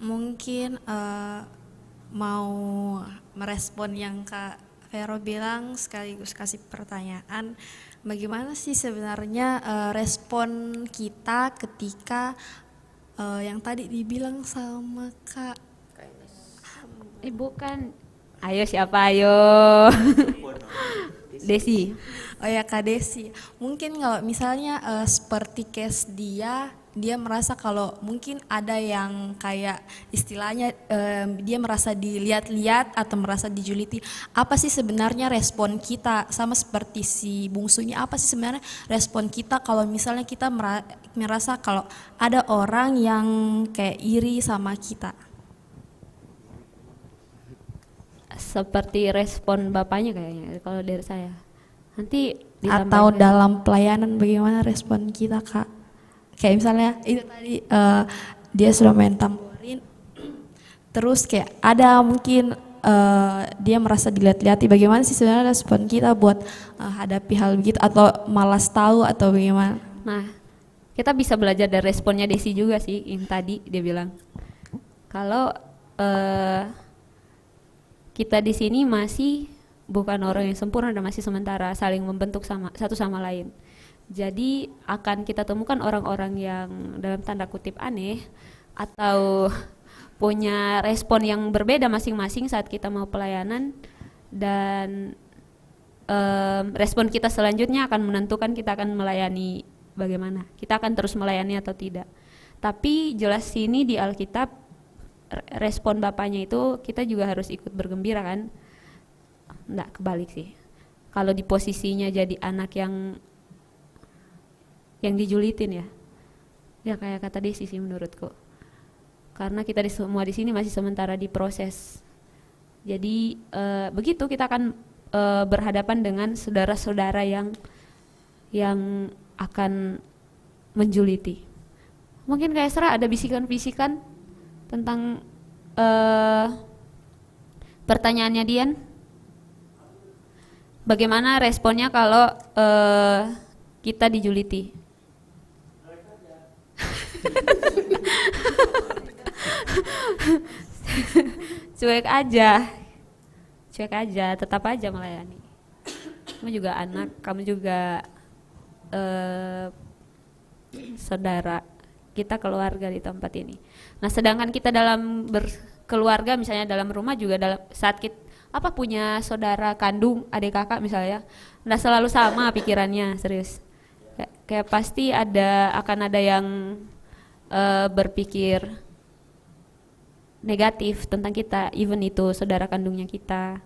Mungkin mau merespon yang Kak Vero bilang, sekaligus kasih pertanyaan, bagaimana sih sebenarnya respon kita ketika yang tadi dibilang sama Kak Bukan, ayo siapa ayo? Desi. Oh ya Kak Desi, mungkin kalau misalnya seperti case dia dia merasa kalau mungkin ada yang kayak istilahnya dia merasa dilihat-lihat atau merasa dijuliti. Apa sih sebenarnya respon kita, sama seperti si bungsunya, apa sih sebenarnya respon kita kalau misalnya kita merasa kalau ada orang yang kayak iri sama kita? Seperti respon bapaknya kayaknya kalau dari saya. Nanti Atau dalam pelayanan bagaimana respon kita, Kak? Kayak misalnya itu tadi dia sudah main tamborin, terus kayak ada mungkin dia merasa dilihat-lihati. Bagaimana sih sebenarnya respon kita buat hadapi hal begitu, atau malas tahu atau bagaimana? Nah, kita bisa belajar dari responnya Desi juga sih, yang tadi dia bilang kalau kita di sini masih bukan orang yang sempurna dan masih sementara, saling membentuk satu sama lain. Jadi akan kita temukan orang-orang yang dalam tanda kutip aneh atau punya respon yang berbeda masing-masing saat kita mau pelayanan, dan respon kita selanjutnya akan menentukan kita akan melayani bagaimana. Kita akan terus melayani atau tidak. Tapi jelas sini di Alkitab respon bapaknya itu kita juga harus ikut bergembira kan? Enggak, kebalik sih. Kalau di posisinya jadi anak yang dijulitin ya kayak kata Desi sih menurutku, karena kita semua di sini masih sementara diproses. Jadi begitu kita akan berhadapan dengan saudara-saudara yang akan menjuliti. Mungkin kayak Esra ada bisikan-bisikan tentang pertanyaannya Dian, bagaimana responnya kalau kita dijuliti? cuek aja, tetap aja melayani. Kamu juga anak, kamu juga saudara, kita keluarga di tempat ini. Nah, sedangkan kita dalam berkeluarga, misalnya dalam rumah juga, dalam saat kita punya saudara kandung, adik kakak misalnya, nggak selalu sama pikirannya, serius. Kayak pasti akan ada yang berpikir negatif tentang kita, even itu saudara kandungnya kita.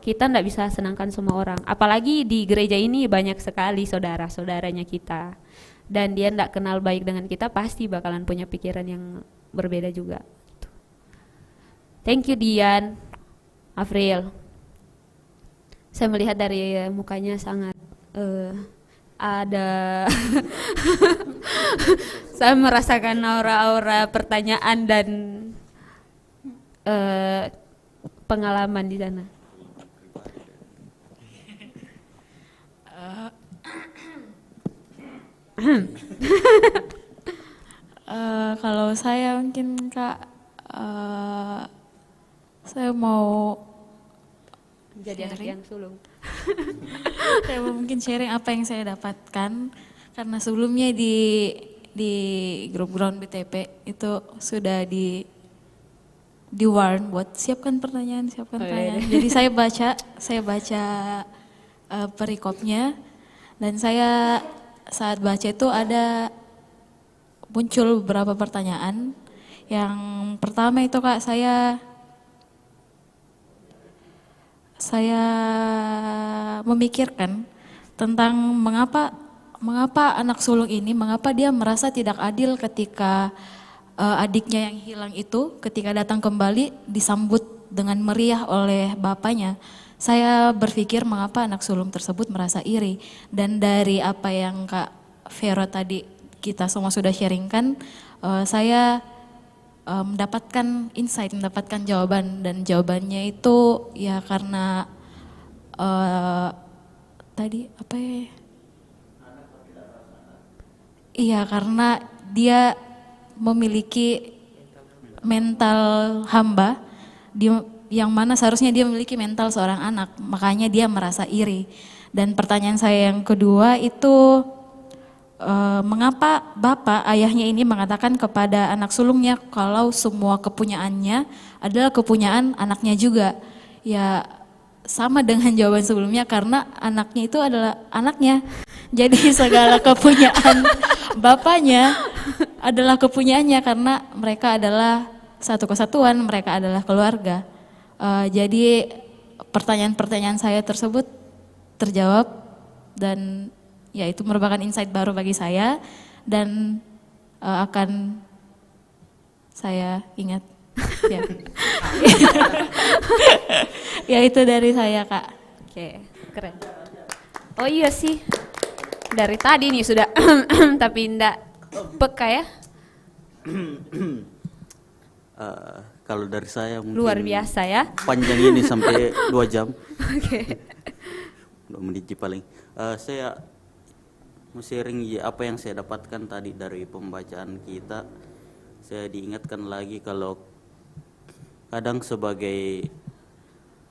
Kita nggak bisa senangkan semua orang, apalagi di gereja ini banyak sekali saudara-saudaranya kita, dan dia nggak kenal baik dengan kita, pasti bakalan punya pikiran yang berbeda juga. Thank you Dian, Afril. Saya melihat dari mukanya sangat ada saya merasakan aura-aura pertanyaan dan pengalaman di sana. Kalau saya mungkin Kak, saya mau jadi anak yang sulung. Saya mungkin sharing apa yang saya dapatkan, karena sebelumnya di grup Ground BTP itu sudah di warn buat siapkan pertanyaan. Jadi saya baca perikopnya, dan saya saat baca itu ada muncul beberapa pertanyaan. Yang pertama itu Kak, saya memikirkan tentang mengapa anak sulung ini, mengapa dia merasa tidak adil ketika adiknya yang hilang itu ketika datang kembali disambut dengan meriah oleh bapaknya. Saya berpikir mengapa anak sulung tersebut merasa iri, dan dari apa yang Kak Vero tadi kita semua sudah sharingkan, saya mendapatkan insight, mendapatkan jawaban, dan jawabannya itu ya karena tadi apa ya? Iya, karena dia memiliki mental hamba, yang mana seharusnya dia memiliki mental seorang anak, makanya dia merasa iri. Dan pertanyaan saya yang kedua itu, mengapa bapak ayahnya ini mengatakan kepada anak sulungnya kalau semua kepunyaannya adalah kepunyaan anaknya juga? Ya sama dengan jawaban sebelumnya, karena anaknya itu adalah anaknya. Jadi segala kepunyaan bapaknya adalah kepunyaannya karena mereka adalah satu kesatuan, mereka adalah keluarga. Jadi pertanyaan-pertanyaan saya tersebut terjawab dan ya itu merupakan insight baru bagi saya dan akan saya ingat. Ya. Ya itu dari saya, Kak. Oke, keren. Oh iya sih, dari tadi nih sudah tapi enggak peka ya. Kalau dari saya mungkin Luar biasa ya. panjang ini sampai 2 jam. Oke. 2 menit paling. Saya mau sharing apa yang saya dapatkan tadi dari pembacaan kita. Saya diingatkan lagi kalau kadang sebagai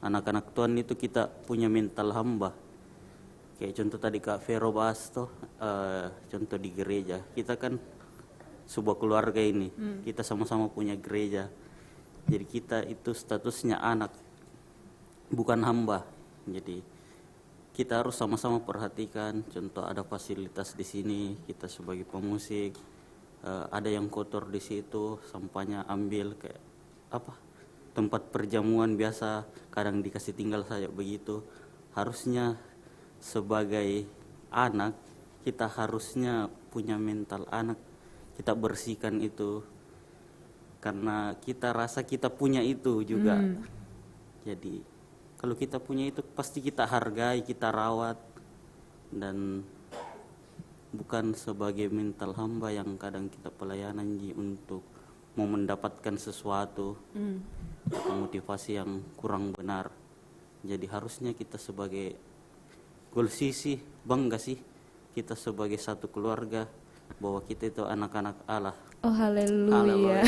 anak-anak Tuhan itu kita punya mental hamba. Kayak contoh tadi Kak Vero bahas tuh, contoh di gereja. Kita kan sebuah keluarga ini, kita sama-sama punya gereja. Jadi kita itu statusnya anak, bukan hamba. Jadi kita harus sama-sama perhatikan. Contoh ada fasilitas di sini, kita sebagai pemusik, ada yang kotor di situ, sampahnya ambil kayak apa? Tempat perjamuan biasa, kadang dikasih tinggal saja begitu. Harusnya sebagai anak kita harusnya punya mental anak, kita bersihkan itu karena kita rasa kita punya itu juga. Jadi kalau kita punya itu pasti kita hargai, kita rawat, dan bukan sebagai mental hamba yang kadang kita pelayanan untuk mau mendapatkan sesuatu atau motivasi yang kurang benar. Jadi harusnya kita sebagai goal sih bangga sih kita sebagai satu keluarga bahwa kita itu anak-anak Allah. Oh haleluya.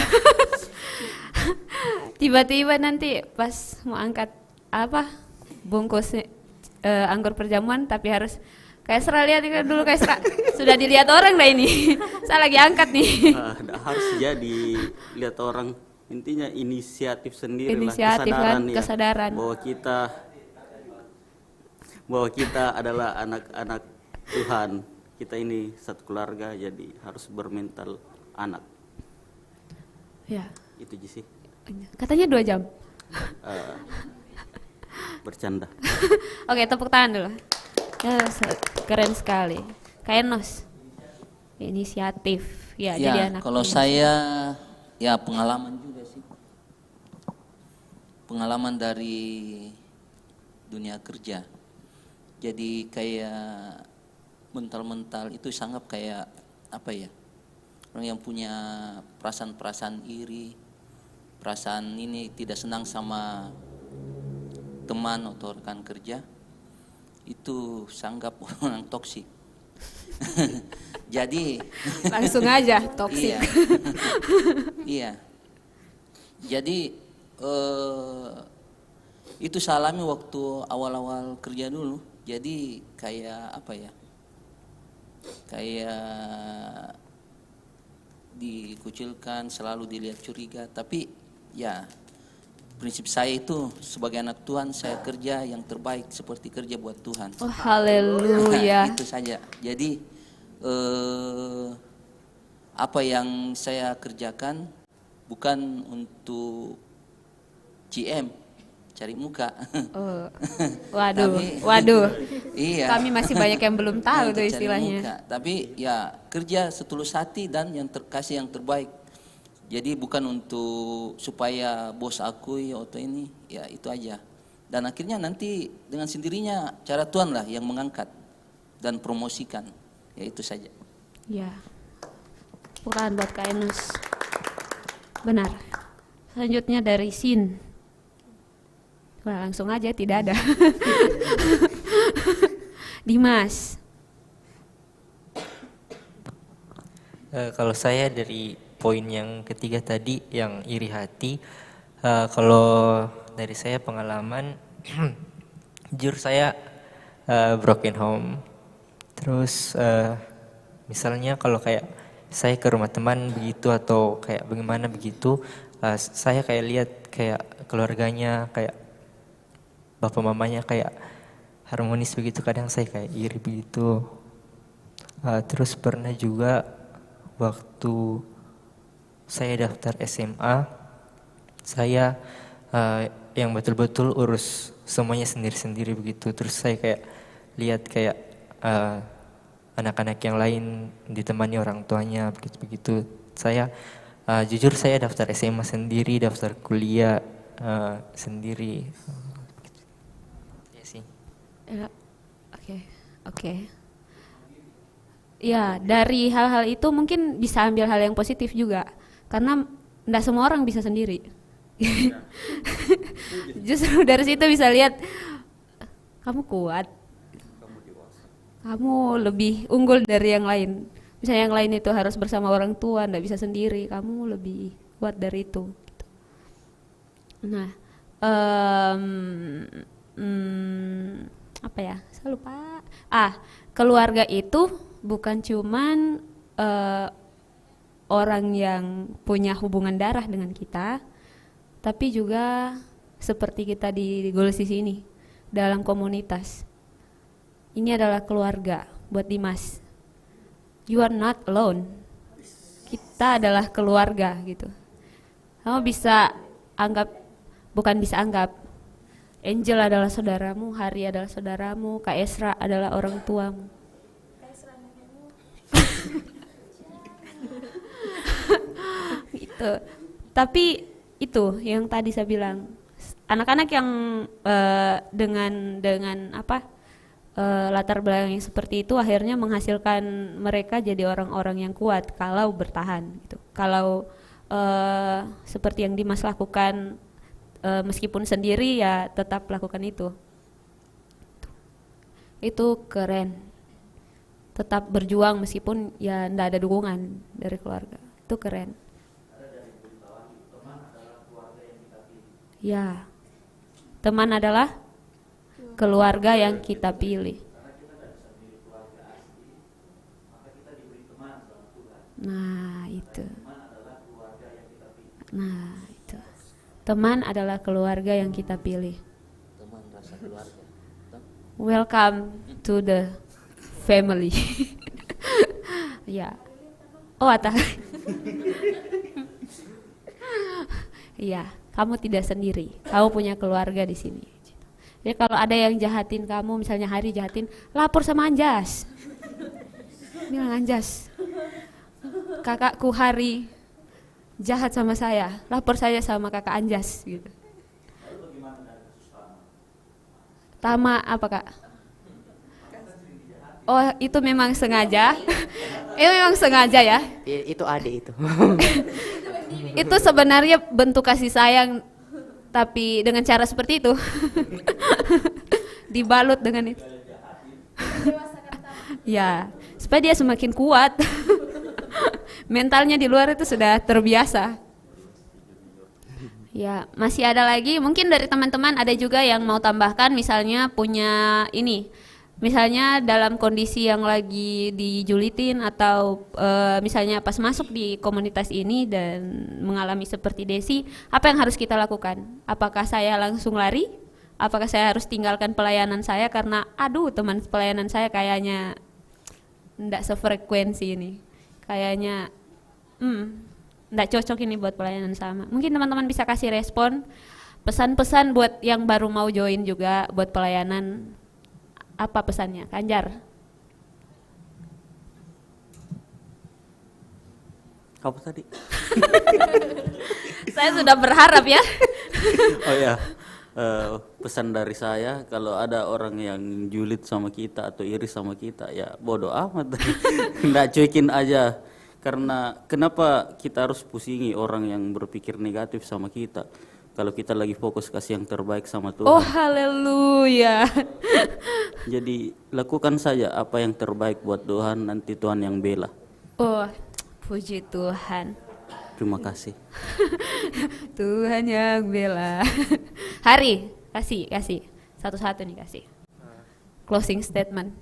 Tiba-tiba nanti pas mau angkat apa bungkus anggur perjamuan tapi harus kayak Sera lihat dulu kayak Sera sudah dilihat orang dah ini. Saya lagi angkat nih. Harus jadi lihat orang, intinya inisiatif sendiri Inisiatif lah, kesadaran bahwa kita adalah anak-anak Tuhan. Kita ini satu keluarga, jadi harus bermental anak. Ya. Itu sih. Katanya 2 jam. Bercanda. Oke, tepuk tangan dulu. Ya, keren sekali. Kainos. Inisiatif. Ya, jadi anak. Kalau saya ya pengalaman juga sih. Pengalaman dari dunia kerja. Jadi kayak mental-mental itu sangat kayak apa ya? Orang yang punya perasaan-perasaan iri, perasaan ini tidak senang sama teman atau rekan kerja, itu sanggap orang toksik. Jadi langsung aja toksik. Iya. Jadi itu saya alami waktu awal-awal kerja dulu. Jadi kayak apa ya? Kayak dikucilkan, selalu dilihat curiga. Tapi ya prinsip saya itu sebagai anak Tuhan, saya kerja yang terbaik seperti kerja buat Tuhan. Oh haleluya. Itu saja. Jadi apa yang saya kerjakan bukan untuk GM cari muka. Oh. Waduh. Iya. Kami masih banyak yang belum tahu tuh istilahnya. Muka. Tapi ya kerja setulus hati dan yang terkasih yang terbaik. Jadi bukan untuk supaya bos akui atau ini, ya itu aja. Dan akhirnya nanti dengan sendirinya cara Tuhan lah yang mengangkat dan promosikan. Ya itu saja. Ya. Bukan buat Kainos. Benar. Selanjutnya dari Sin. Wah, langsung aja tidak ada. Dimas. Kalau saya dari poin yang ketiga tadi yang iri hati, kalau dari saya pengalaman, jujur saya broken home. Terus misalnya kalau kayak saya ke rumah teman begitu atau kayak bagaimana begitu, saya kayak lihat kayak keluarganya, kayak bapak mamanya kayak harmonis begitu, kadang saya kayak iri begitu. Terus pernah juga waktu saya daftar SMA, saya yang betul-betul urus semuanya sendiri-sendiri begitu. Terus saya kayak lihat kayak anak-anak yang lain ditemani orang tuanya begitu-begitu. Saya jujur saya daftar SMA sendiri, daftar kuliah sendiri. Ya sih. Oke. Ya, dari hal-hal itu mungkin bisa ambil hal yang positif juga. Karena tidak semua orang bisa sendiri. Justru dari situ bisa lihat kamu kuat. Kamu lebih unggul dari yang lain. Misalnya yang lain itu harus bersama orang tua, tidak bisa sendiri. Kamu lebih kuat dari itu. Nah, apa ya? Saya lupa. Keluarga itu bukan cuman orang yang punya hubungan darah dengan kita, tapi juga seperti kita di Golsis ini dalam komunitas. Ini adalah keluarga buat Dimas. You are not alone. Kita adalah keluarga gitu. Kamu bisa anggap, bukan bisa anggap, Angel adalah saudaramu, Hari adalah saudaramu, Kak Esra adalah orang tuamu. Gitu. Tapi itu yang tadi saya bilang, anak-anak yang dengan latar belakang yang seperti itu akhirnya menghasilkan mereka jadi orang-orang yang kuat kalau bertahan gitu. Kalau seperti yang Dimas lakukan, meskipun sendiri ya tetap lakukan itu. Itu keren. Tetap berjuang meskipun ya tidak ada dukungan dari keluarga. Itu keren. Ya, teman adalah keluarga yang kita pilih. Nah itu. Teman adalah keluarga yang kita pilih. Teman rasa keluarga. Welcome to the family. Ya. Oh, iya, kamu tidak sendiri. Kamu punya keluarga di sini. Jadi kalau ada yang jahatin kamu, misalnya Hari jahatin, lapor sama Anjas. Bilang, Anjas, kakakku Hari jahat sama saya, lapor saya sama kakak Anjas gitu. Tama apa kak? Oh itu memang sengaja. Itu memang sengaja ya. Itu adik itu. Itu sebenarnya bentuk kasih sayang, tapi dengan cara seperti itu. Dibalut dengan itu. Ya, supaya dia semakin kuat. Mentalnya di luar itu sudah terbiasa. Ya, masih ada lagi, mungkin dari teman-teman ada juga yang mau tambahkan, misalnya punya ini, misalnya dalam kondisi yang lagi dijulitin atau misalnya pas masuk di komunitas ini dan mengalami seperti Desi, apa yang harus kita lakukan? Apakah saya langsung lari? Apakah saya harus tinggalkan pelayanan saya karena aduh teman pelayanan saya kayaknya enggak sefrekuensi ini, kayaknya enggak cocok ini buat pelayanan sama. Mungkin teman-teman bisa kasih respon, pesan-pesan buat yang baru mau join juga buat pelayanan. Apa pesannya, Kanjar? Apa tadi? Saya sudah berharap ya. Oh ya, pesan dari saya, kalau ada orang yang julid sama kita atau iri sama kita, ya bodoh amat. Nggak cuekin aja. Karena kenapa kita harus pusingi orang yang berpikir negatif sama kita? Kalau kita lagi fokus kasih yang terbaik sama Tuhan. Oh haleluya. Jadi lakukan saja apa yang terbaik buat Tuhan, nanti Tuhan yang bela. Oh puji Tuhan. Terima kasih. Tuhan yang bela. Hari, kasih. Satu-satu nih kasih. Closing statement.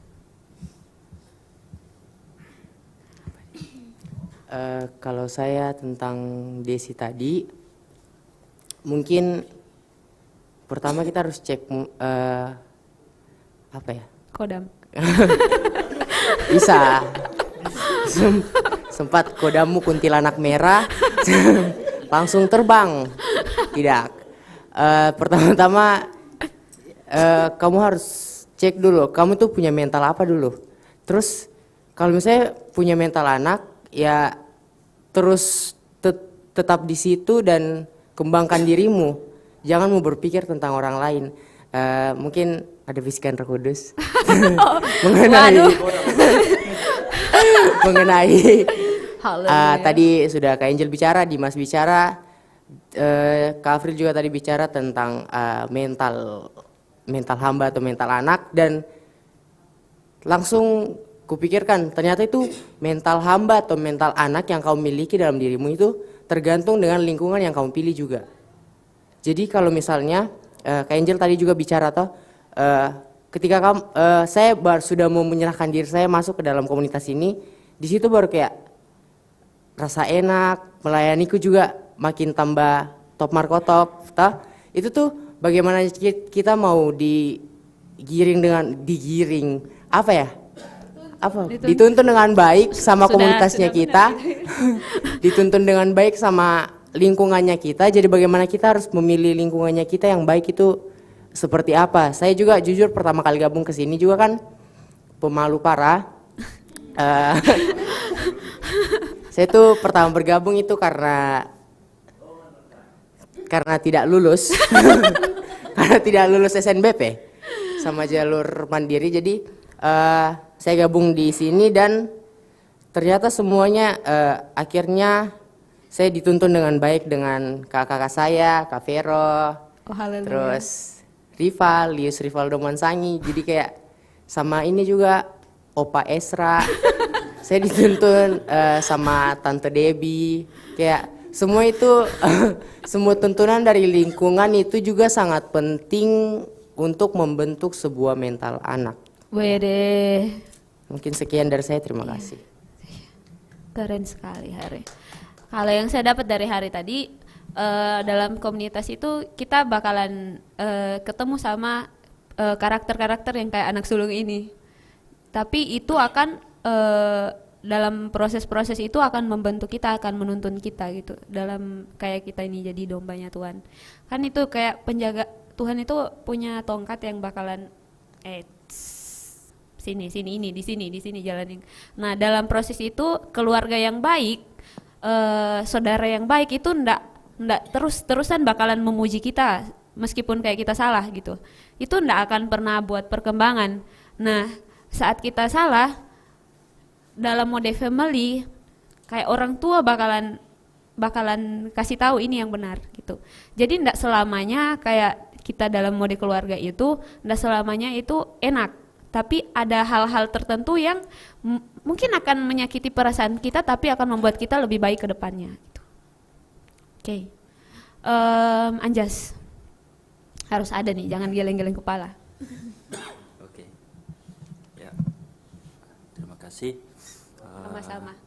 Kalau saya tentang Desi tadi, mungkin pertama kita harus cek apa ya? Kodam. Bisa. sempat kodamu kuntilanak merah langsung terbang. Tidak. Pertama-tama kamu harus cek dulu, kamu tuh punya mental apa dulu. Terus kalau misalnya punya mental anak, ya terus tetap di situ dan kembangkan dirimu. Jangan mau berpikir tentang orang lain. Mungkin ada bisikan Roh Kudus mengenai tadi sudah Kak Angel bicara, Dimas bicara, Kak Afril juga tadi bicara tentang mental hamba atau mental anak, dan langsung kupikirkan ternyata itu mental hamba atau mental anak yang kau miliki dalam dirimu itu tergantung dengan lingkungan yang kamu pilih juga. Jadi kalau misalnya Kak Angel tadi juga bicara ketika saya sudah mau menyerahkan diri saya masuk ke dalam komunitas ini, di situ baru kayak rasa enak, melayaniku juga makin tambah top markotop. Itu tuh bagaimana kita mau dituntun dengan baik sama komunitasnya kita, dituntun dengan baik sama lingkungannya kita. Jadi bagaimana kita harus memilih lingkungannya kita yang baik itu seperti apa. Saya juga jujur pertama kali gabung ke sini juga kan pemalu parah. Saya tuh pertama bergabung itu karena tidak lulus. Karena tidak lulus SNBP sama jalur mandiri. Jadi saya gabung di sini dan ternyata semuanya akhirnya saya dituntun dengan baik dengan kakak-kakak saya, Kak Vero, terus Lius Rivaldo Mansangi. Jadi kayak sama ini juga Opa Esra. Saya dituntun sama Tante Debbie. Kayak semua itu semua tuntunan dari lingkungan itu juga sangat penting untuk membentuk sebuah mental anak. Wede. Mungkin sekian dari saya, terima kasih. Keren sekali Hari. Kalau yang saya dapat dari Hari tadi, dalam komunitas itu kita bakalan ketemu sama karakter-karakter yang kayak anak sulung ini. Tapi itu akan dalam proses-proses itu akan membentuk kita, akan menuntun kita gitu. Dalam kayak kita ini jadi dombanya Tuhan. Kan itu kayak penjaga, Tuhan itu punya tongkat yang bakalan sini ini di sini jalanin. Nah, dalam proses itu keluarga yang baik, saudara yang baik itu ndak terus-terusan bakalan memuji kita meskipun kayak kita salah gitu. Itu ndak akan pernah buat perkembangan. Nah, saat kita salah dalam mode family, kayak orang tua bakalan kasih tahu ini yang benar gitu. Jadi ndak selamanya kayak kita dalam mode keluarga itu ndak selamanya itu enak. Tapi ada hal-hal tertentu yang mungkin akan menyakiti perasaan kita, tapi akan membuat kita lebih baik ke depannya. Gitu. Oke, Anjas, harus ada nih, jangan geleng-geleng kepala. Oke, ya, terima kasih. Sama-sama.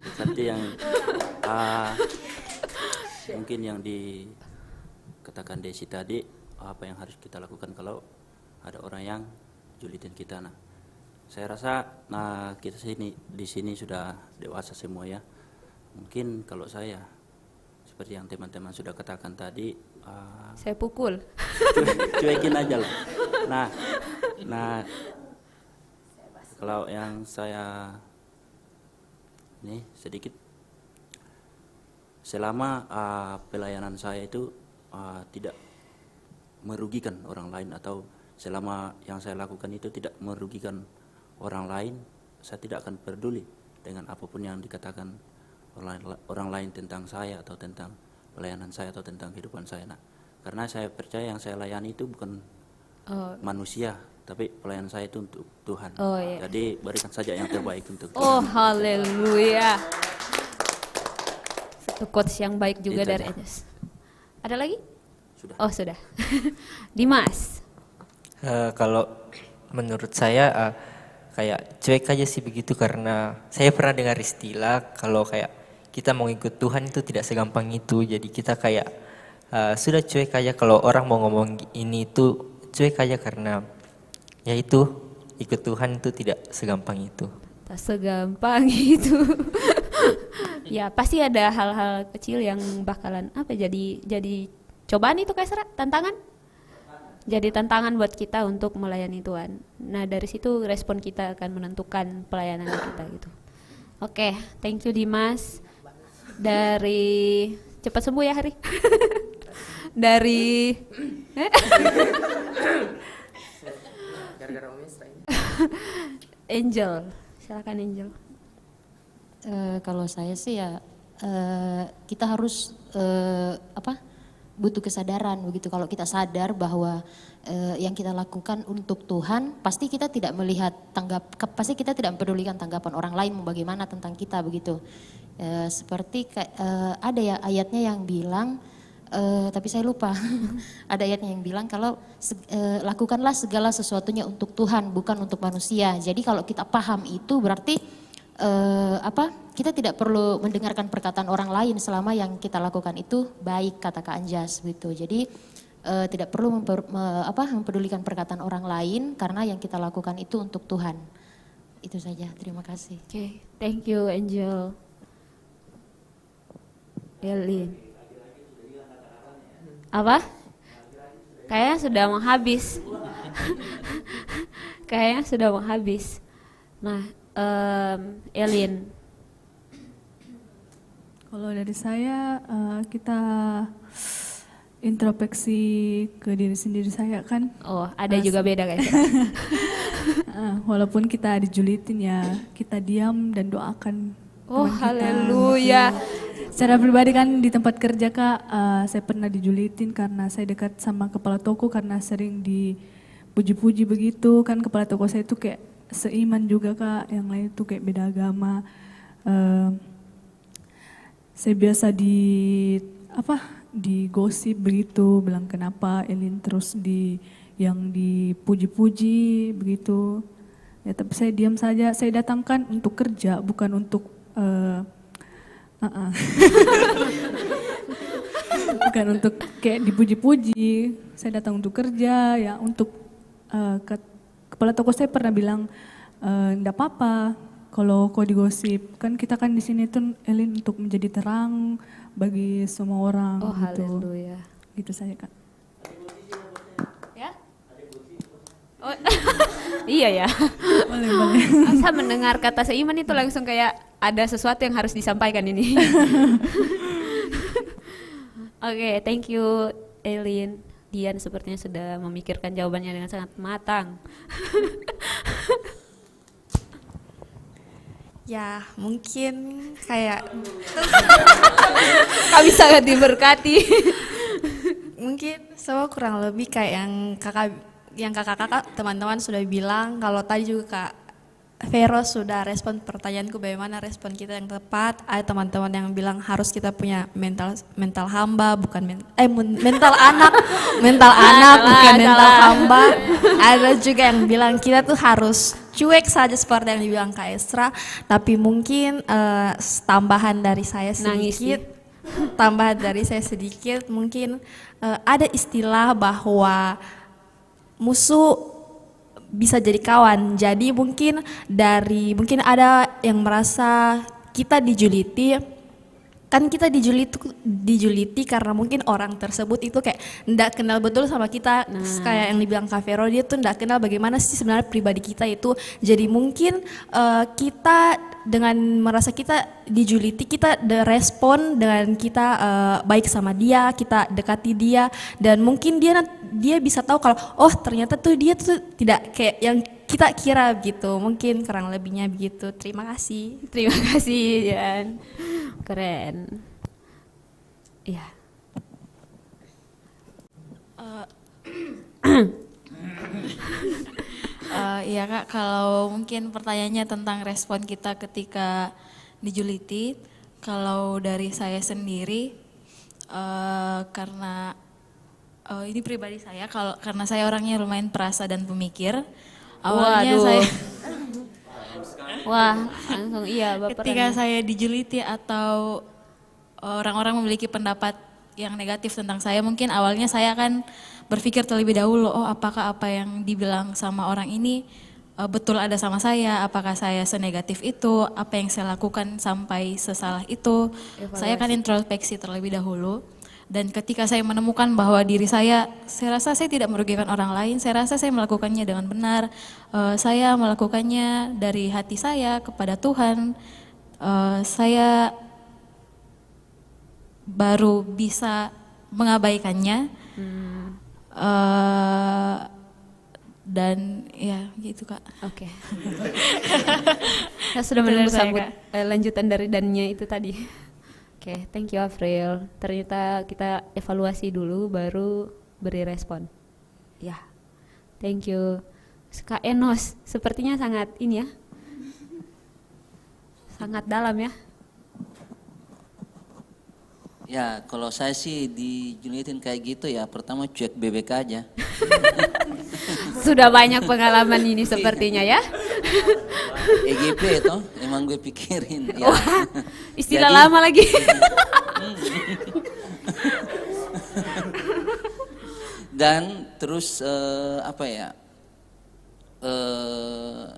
Nanti yang mungkin yang dikatakan Desi tadi, apa yang harus kita lakukan kalau ada orang yang julitin kita. Nah, saya rasa kita di sini sudah dewasa semua ya. Mungkin kalau saya seperti yang teman-teman sudah katakan tadi, saya pukul. Cuekin aja lah. Nah, kalau yang saya ini sedikit, selama pelayanan saya itu tidak merugikan orang lain, atau selama yang saya lakukan itu tidak merugikan orang lain, saya tidak akan peduli dengan apapun yang dikatakan orang lain tentang saya atau tentang pelayanan saya atau tentang kehidupan saya. Nah, karena saya percaya yang saya layani itu bukan manusia, tapi pelayanan saya itu untuk Tuhan. Iya. Jadi berikan saja yang terbaik untuk Tuhan. Oh, haleluya. Satu quotes yang baik juga itu dari Anjas. Ada lagi? Sudah. Oh, sudah. Dimas. Kalau menurut saya kayak cuek aja sih begitu, karena saya pernah dengar istilah kalau kayak kita mau ikut Tuhan itu tidak segampang itu. Jadi kita kayak sudah cuek aja, kalau orang mau ngomong ini itu cuek aja, karena ya itu ikut Tuhan itu tidak segampang itu. tak segampang itu. Ya pasti ada hal-hal kecil yang bakalan jadi cobaan itu kayak tantangan. Jadi tantangan buat kita untuk melayani Tuhan. Nah dari situ respon kita akan menentukan pelayanan kita gitu. Oke, thank you Dimas. Dari cepat sembuh ya Hari. Dari Angel, silakan Angel. Kalau saya sih ya kita harus butuh kesadaran begitu. Kalau kita sadar bahwa yang kita lakukan untuk Tuhan, pasti kita tidak melihat pasti kita tidak mempedulikan tanggapan orang lain mau bagaimana tentang kita begitu. Seperti ada ya ayatnya yang bilang, tapi saya lupa. Ada ayatnya yang bilang kalau lakukanlah segala sesuatunya untuk Tuhan, bukan untuk manusia. Jadi kalau kita paham itu berarti kita tidak perlu mendengarkan perkataan orang lain selama yang kita lakukan itu baik, kata Kak Anjas gitu. Jadi tidak perlu mempedulikan perkataan orang lain karena yang kita lakukan itu untuk Tuhan. Itu saja, terima kasih. Oke, thank you Angel. Elin. Apa? Kayaknya sudah menghabis. Kayaknya sudah menghabis. Nah, Elin. Kalau dari saya kita introspeksi ke diri sendiri saya kan. Oh, ada juga beda guys. Walaupun kita dijulitin ya, kita diam dan doakan. Oh, haleluya. Secara pribadi kan di tempat kerja Kak, saya pernah dijulitin karena saya dekat sama kepala toko karena sering dipuji-puji begitu kan. Kepala toko saya itu kayak seiman juga Kak, yang lain itu kayak beda agama. Saya biasa digosip begitu, bilang kenapa Elin terus yang dipuji-puji begitu. Ya tapi saya diam saja, saya datangkan untuk kerja bukan untuk bukan untuk kayak dipuji-puji. Saya datang untuk kerja ya, untuk kepala toko saya pernah bilang enggak apa-apa kalau kau digosip, kan kita kan di sini tuh Elin untuk menjadi terang bagi semua orang. Oh gitu. haleluya. Gitu saja Kak. Ya? Oh, iya ya. Boleh. Saya mendengar kata seiman itu langsung kayak ada sesuatu yang harus disampaikan ini. Oke, thank you Elin. Dian sepertinya sudah memikirkan jawabannya dengan sangat matang. Ya mungkin kayak kami sangat diberkati. Mungkin semua kurang lebih kayak yang kakak-kakak teman-teman sudah bilang. Kalau tadi juga Kak Vero sudah respon pertanyaanku bagaimana respon kita yang tepat. Ada teman-teman yang bilang harus kita punya mental hamba bukan mental anak bukan mental hamba. Ada juga yang bilang kita tuh harus cuek saja seperti yang dibilang Kak Esra. Tapi mungkin tambahan dari saya sedikit. Mungkin ada istilah bahwa musuh bisa jadi kawan. Jadi mungkin ada yang merasa kita dijuliti. Kan kita dijuliti karena mungkin orang tersebut itu kayak ndak kenal betul sama kita. Kayak yang dibilang Kak Vero, dia tuh ndak kenal bagaimana sih sebenarnya pribadi kita itu. Jadi mungkin kita dengan merasa kita dijuliti, kita respon dengan kita baik sama dia, kita dekati dia, dan mungkin dia bisa tahu kalau oh ternyata tuh dia tuh tidak kayak yang kita kira gitu. Mungkin kurang lebihnya begitu. Terima kasih Jan. Keren. Iya. Iya Kak, kalau mungkin pertanyaannya tentang respon kita ketika dijuliti, kalau dari saya sendiri karena ini pribadi saya, karena saya orangnya lumayan perasa dan pemikir, awalnya saya langsung iya baperan. Ketika saya dijuliti atau orang-orang memiliki pendapat yang negatif tentang saya, mungkin awalnya saya akan berpikir terlebih dahulu, oh apakah apa yang dibilang sama orang ini betul ada sama saya, apakah saya senegatif itu, apa yang saya lakukan sampai sesalah itu. Saya akan introspeksi terlebih dahulu. Dan ketika saya menemukan bahwa diri saya rasa saya tidak merugikan orang lain, saya rasa saya melakukannya dengan benar, saya melakukannya dari hati saya kepada Tuhan, saya baru bisa mengabaikannya. Dan ya gitu Kak. Oke. Saya sudah menunggu lanjutan dari dannya itu tadi. Oke, thank you Afril. Ternyata kita evaluasi dulu baru beri respon. Ya, thank you. Kak Enos, sepertinya sangat ini ya, sangat dalam ya. Ya, kalau saya sih dijulitin kayak gitu ya, pertama cuek bebek aja. Sudah banyak pengalaman ini sepertinya ya. EGP itu emang gue pikirin. Ya. Wah, istilah lama lagi. Dan terus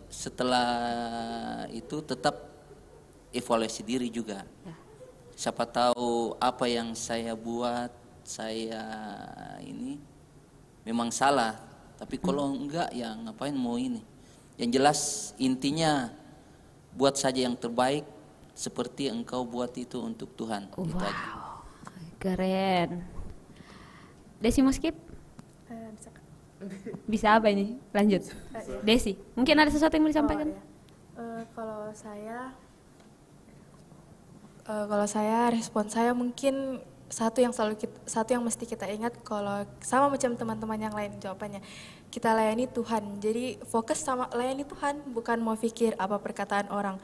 setelah itu tetap evaluasi diri juga. Siapa tahu apa yang saya buat, saya ini memang salah. Tapi kalau enggak ya ngapain mau ini. Yang jelas intinya buat saja yang terbaik seperti engkau buat itu untuk Tuhan. Wow, itu aja. Keren. Desi mau skip? Bisa apa ini? Lanjut. Desi, mungkin ada sesuatu yang mau disampaikan? Kalau saya respon saya mungkin satu yang mesti kita ingat kalau sama macam teman-teman yang lain jawabannya, kita layani Tuhan. Jadi fokus sama layani Tuhan, bukan mau pikir apa perkataan orang.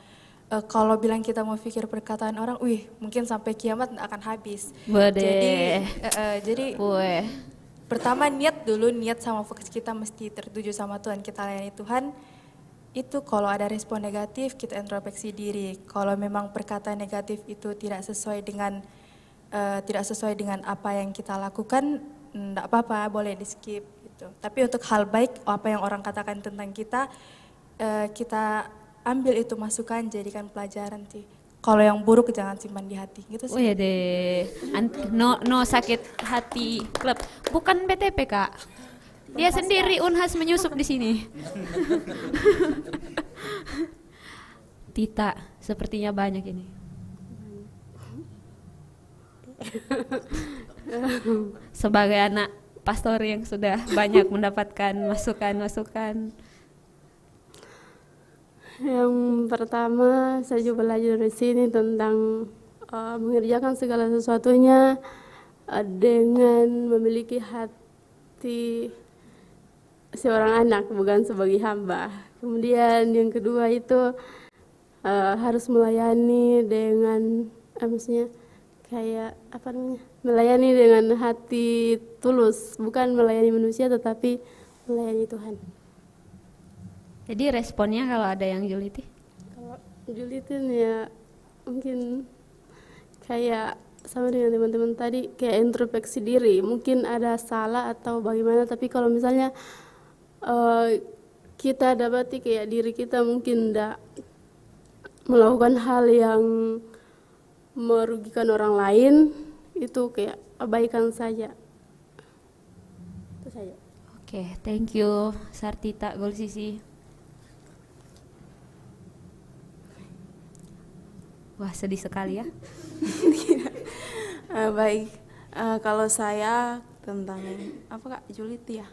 Kalau bilang kita mau pikir perkataan orang, mungkin sampai kiamat tidak akan habis. Jadi pertama niat sama fokus kita mesti tertuju sama Tuhan, kita layani Tuhan. Itu kalau ada respon negatif kita introspeksi diri. Kalau memang perkataan negatif itu tidak sesuai dengan apa yang kita lakukan, tidak apa-apa, boleh di skip gitu. Tapi untuk hal baik, apa yang orang katakan tentang kita, kita ambil itu masukan, jadikan pelajaran sih. Kalau yang buruk jangan simpan di hati, gitu sih. Oh ya deh, no sakit hati klub, bukan BTP Kak. Dia sendiri Unhas menyusup di sini. Tita, sepertinya banyak ini. Sebagai anak pastor yang sudah banyak mendapatkan masukan-masukan. Yang pertama saya juga belajar di sini tentang mengerjakan segala sesuatunya dengan memiliki hati seorang anak, bukan sebagai hamba. Kemudian yang kedua itu harus melayani dengan maksudnya kayak melayani dengan hati tulus, bukan melayani manusia tetapi melayani Tuhan. Jadi responnya kalau ada yang juliti? Kalau julitin ya mungkin kayak sama dengan teman-teman tadi, kayak introspeksi diri, mungkin ada salah atau bagaimana, tapi kalau misalnya kita dapati kayak diri kita mungkin tidak melakukan hal yang merugikan orang lain, itu kayak abaikan saja. Itu saja. Oke, thank you Sartita Golsisi. Wah, sedih sekali ya. Baik, kalau saya tentang apa Kak, juliti ya.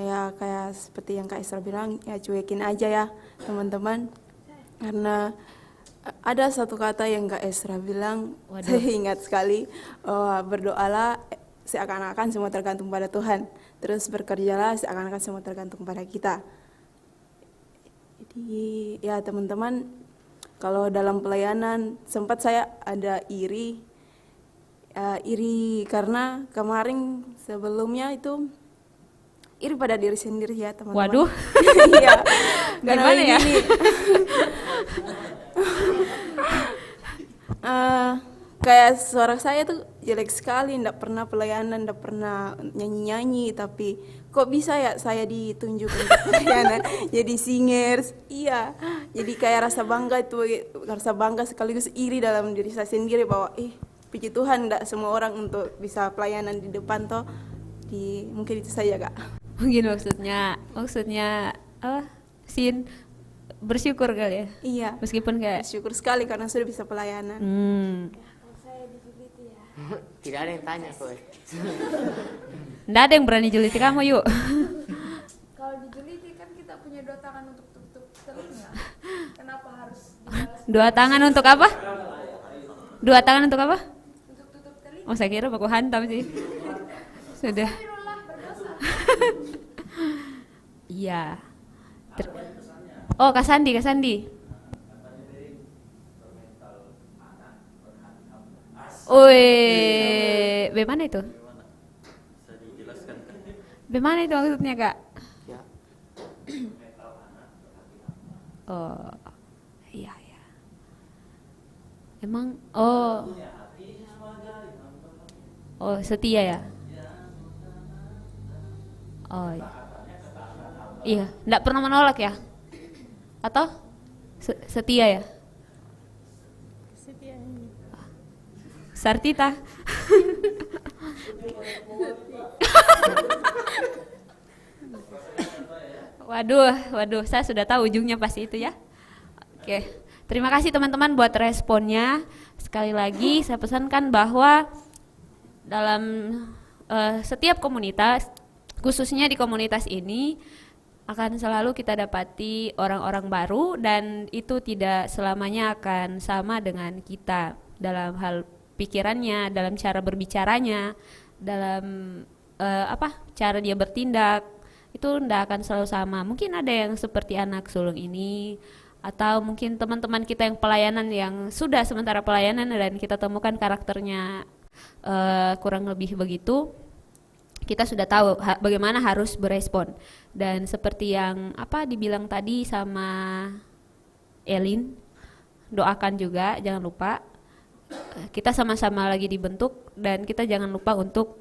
Ya kayak seperti yang Kak Isra bilang, ya cuekin aja ya teman-teman. Karena ada satu kata yang Kak Isra bilang, saya ingat sekali, berdoalah seakan-akan semua tergantung pada Tuhan. Terus bekerjalah seakan-akan semua tergantung pada kita. Jadi ya teman-teman, kalau dalam pelayanan sempat saya ada iri karena kemarin sebelumnya itu iri pada diri sendiri ya teman-teman. Waduh. Iya. Gimana ya? Kayak suara saya tuh jelek sekali, ndak pernah pelayanan, ndak pernah nyanyi-nyanyi, tapi kok bisa ya saya ditunjuk untuk pelayanan jadi singers. Iya, jadi kayak rasa bangga sekaligus iri dalam diri saya sendiri bahwa puji Tuhan enggak semua orang untuk bisa pelayanan di depan toh. Mungkin itu saja Kak. Mungkin maksudnya Sin bersyukur kali ya. Iya. Meskipun kayak bersyukur sekali karena sudah bisa pelayanan. Tidak ada yang tanya kok. Nggak ada yang berani juliti kamu yuk. Kalau dijuliti kan kita punya 2 tangan untuk tutup telinga. Kenapa harus dibalas? 2 tangan untuk apa? 2 tangan untuk apa? Untuk tutup telinga. Oh saya kira baku hantam sih. Sudah. Iya. Oh Kak Sandi. Bagaimana itu? Bagaimana itu maksudnya Kak? Ya. Oh, iya. Emang, setia ya? Oh, iya. Nggak pernah menolak ya? Atau setia ya? Sartita. Waduh, saya sudah tahu ujungnya pasti itu ya. Oke, terima kasih teman-teman buat responnya. Sekali lagi saya pesankan bahwa dalam setiap komunitas, khususnya di komunitas ini, akan selalu kita dapati orang-orang baru dan itu tidak selamanya akan sama dengan kita dalam hal pikirannya, dalam cara berbicaranya, dalam cara dia bertindak, itu tidak akan selalu sama. Mungkin ada yang seperti anak sulung ini, atau mungkin teman-teman kita yang pelayanan yang sudah sementara pelayanan dan kita temukan karakternya kurang lebih begitu, kita sudah tahu bagaimana harus berespon. Dan seperti yang dibilang tadi sama Elin, doakan juga, jangan lupa. Kita sama-sama lagi dibentuk dan kita jangan lupa untuk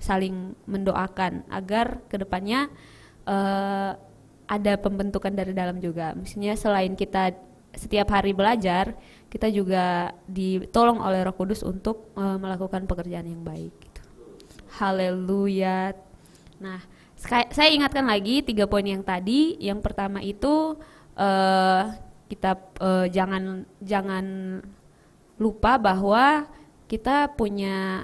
saling mendoakan agar kedepannya ada pembentukan dari dalam juga. Maksudnya selain kita setiap hari belajar, kita juga ditolong oleh Roh Kudus untuk melakukan pekerjaan yang baik. Gitu. Haleluya. Nah, saya ingatkan lagi 3 poin yang tadi. Yang pertama itu kita jangan lupa bahwa kita punya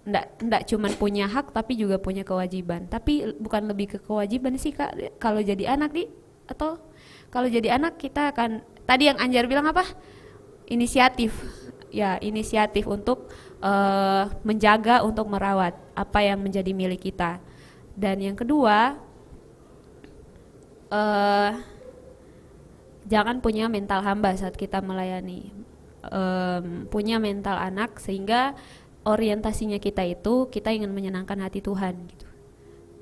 ndak cuman punya hak tapi juga punya kewajiban. Tapi bukan lebih ke kewajiban sih Kak kalau jadi anak atau kalau jadi anak kita akan tadi yang Anjar bilang apa? Inisiatif. Ya, inisiatif untuk menjaga, untuk merawat apa yang menjadi milik kita. Dan yang kedua, jangan punya mental hamba saat kita melayani. Punya mental anak sehingga orientasinya kita itu kita ingin menyenangkan hati Tuhan gitu.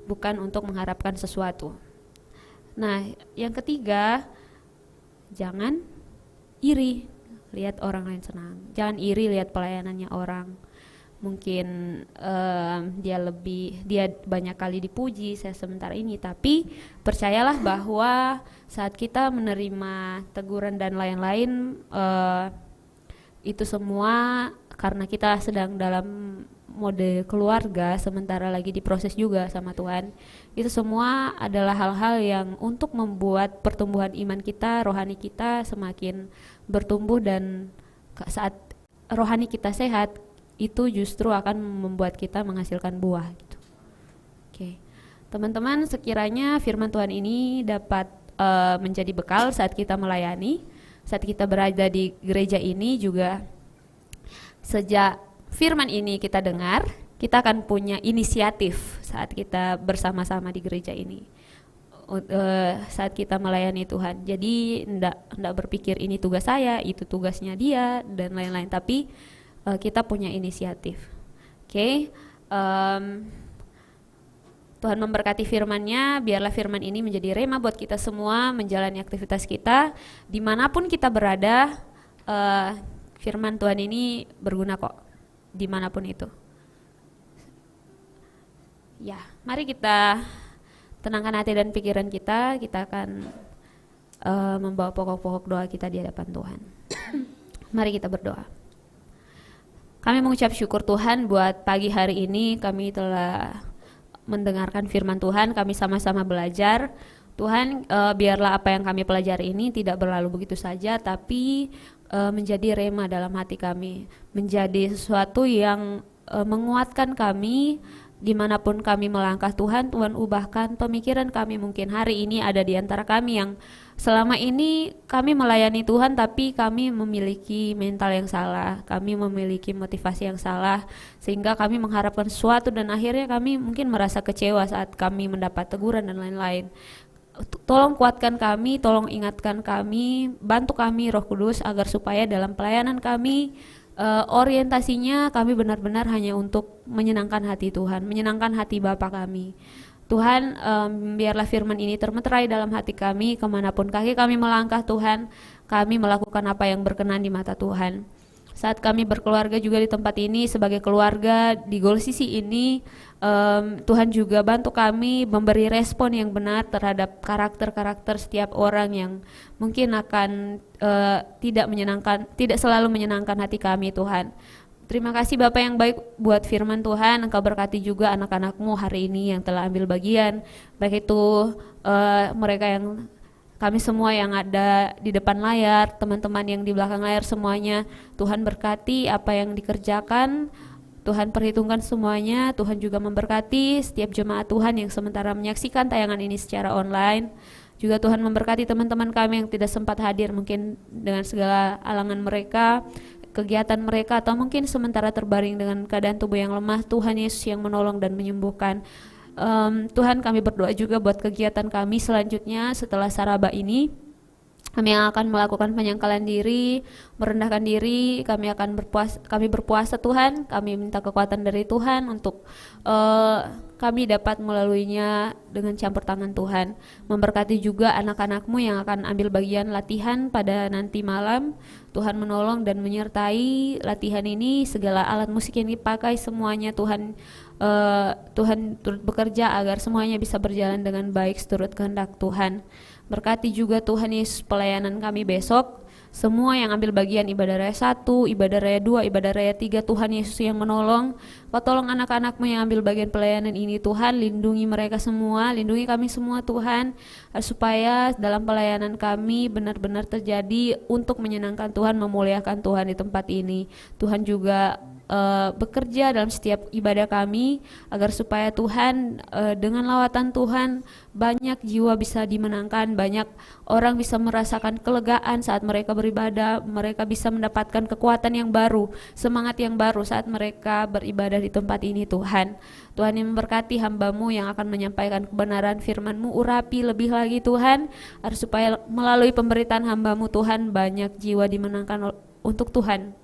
Bukan untuk mengharapkan sesuatu. Nah, yang ketiga, jangan iri lihat orang lain senang. Jangan iri lihat pelayanannya orang. Mungkin dia banyak kali dipuji saya sementara ini, tapi percayalah bahwa saat kita menerima teguran dan lain-lain, itu semua karena kita sedang dalam mode keluarga sementara lagi diproses juga sama Tuhan. Itu semua adalah hal-hal yang untuk membuat pertumbuhan iman kita, rohani kita semakin bertumbuh, dan saat rohani kita sehat itu justru akan membuat kita menghasilkan buah gitu. Oke. Teman-teman, sekiranya firman Tuhan ini dapat menjadi bekal saat kita melayani. Saat kita berada di gereja ini juga, sejak firman ini kita dengar, kita akan punya inisiatif saat kita bersama-sama di gereja ini, saat kita melayani Tuhan. Jadi enggak berpikir ini tugas saya, itu tugasnya dia dan lain-lain, tapi kita punya inisiatif. Oke. Tuhan memberkati firman-Nya, biarlah firman ini menjadi rema buat kita semua menjalani aktivitas kita dimanapun kita berada. Firman Tuhan ini berguna kok dimanapun itu. Ya, mari kita tenangkan hati dan pikiran kita. Kita akan membawa pokok-pokok doa kita di hadapan Tuhan. Mari kita berdoa. Kami mengucap syukur Tuhan buat pagi hari ini kami telah mendengarkan firman Tuhan, kami sama-sama belajar. Tuhan, biarlah apa yang kami pelajari ini tidak berlalu begitu saja, tapi menjadi rema dalam hati kami, menjadi sesuatu yang menguatkan kami dimanapun kami melangkah. Tuhan ubahkan pemikiran kami. Mungkin hari ini ada di antara kami yang selama ini kami melayani Tuhan tapi kami memiliki mental yang salah, kami memiliki motivasi yang salah, sehingga kami mengharapkan sesuatu dan akhirnya kami mungkin merasa kecewa saat kami mendapat teguran dan lain-lain. Tolong kuatkan kami, tolong ingatkan kami, bantu kami Roh Kudus agar supaya dalam pelayanan kami orientasinya kami benar-benar hanya untuk menyenangkan hati Tuhan, menyenangkan hati Bapa kami. Tuhan, biarlah firman ini termeterai dalam hati kami, kemanapun kaki kami melangkah Tuhan, kami melakukan apa yang berkenan di mata Tuhan. Saat kami berkeluarga juga di tempat ini, sebagai keluarga di Goal Sisi ini, Tuhan juga bantu kami memberi respon yang benar terhadap karakter-karakter setiap orang yang mungkin akan tidak selalu menyenangkan hati kami Tuhan. Terima kasih Bapak yang baik buat firman Tuhan. Engkau berkati juga anak-anak-Mu hari ini yang telah ambil bagian, baik itu mereka yang kami semua yang ada di depan layar, teman-teman yang di belakang layar semuanya. Tuhan berkati apa yang dikerjakan, Tuhan perhitungkan semuanya. Tuhan juga memberkati setiap jemaat Tuhan yang sementara menyaksikan tayangan ini secara online. Juga Tuhan memberkati teman-teman kami yang tidak sempat hadir mungkin dengan segala alangan mereka, kegiatan mereka, atau mungkin sementara terbaring dengan keadaan tubuh yang lemah. Tuhan Yesus yang menolong dan menyembuhkan. Tuhan, kami berdoa juga buat kegiatan kami selanjutnya setelah Saraba ini. Kami yang akan melakukan penyangkalan diri, merendahkan diri, kami berpuasa Tuhan, kami minta kekuatan dari Tuhan untuk kami dapat melaluinya dengan campur tangan Tuhan. Memberkati juga anak-anak-Mu yang akan ambil bagian latihan pada nanti malam. Tuhan menolong dan menyertai latihan ini, segala alat musik yang dipakai semuanya Tuhan turut bekerja agar semuanya bisa berjalan dengan baik seturut kehendak Tuhan. Berkati juga Tuhan Yesus pelayanan kami besok. Semua yang ambil bagian ibadah raya 1, ibadah raya 2, ibadah raya 3, Tuhan Yesus yang menolong. Kau tolong anak-anak-Mu yang ambil bagian pelayanan ini Tuhan, lindungi mereka semua, lindungi kami semua Tuhan, supaya dalam pelayanan kami benar-benar terjadi untuk menyenangkan Tuhan, memuliakan Tuhan di tempat ini. Tuhan juga bekerja dalam setiap ibadah kami agar supaya Tuhan dengan lawatan Tuhan banyak jiwa bisa dimenangkan, banyak orang bisa merasakan kelegaan saat mereka beribadah, mereka bisa mendapatkan kekuatan yang baru, semangat yang baru saat mereka beribadah di tempat ini Tuhan. Tuhan yang memberkati hamba-Mu yang akan menyampaikan kebenaran firman-Mu, urapi lebih lagi Tuhan, agar supaya melalui pemberitaan hamba-Mu Tuhan banyak jiwa dimenangkan untuk Tuhan.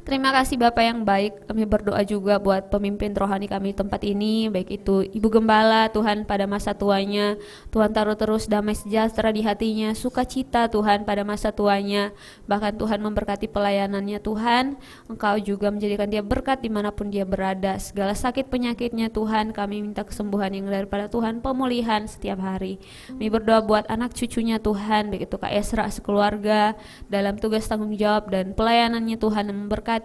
Terima kasih Bapak yang baik, kami berdoa juga buat pemimpin rohani kami di tempat ini, baik itu Ibu Gembala Tuhan pada masa tuanya, Tuhan taruh terus damai sejahtera di hatinya, sukacita Tuhan pada masa tuanya, bahkan Tuhan memberkati pelayanannya Tuhan, Engkau juga menjadikan dia berkat dimanapun dia berada, segala sakit penyakitnya Tuhan, kami minta kesembuhan yang daripada Tuhan, pemulihan setiap hari. Kami berdoa buat anak cucunya Tuhan, baik itu Kak Esra sekeluarga, dalam tugas tanggung jawab dan pelayanannya Tuhan yang memberkati,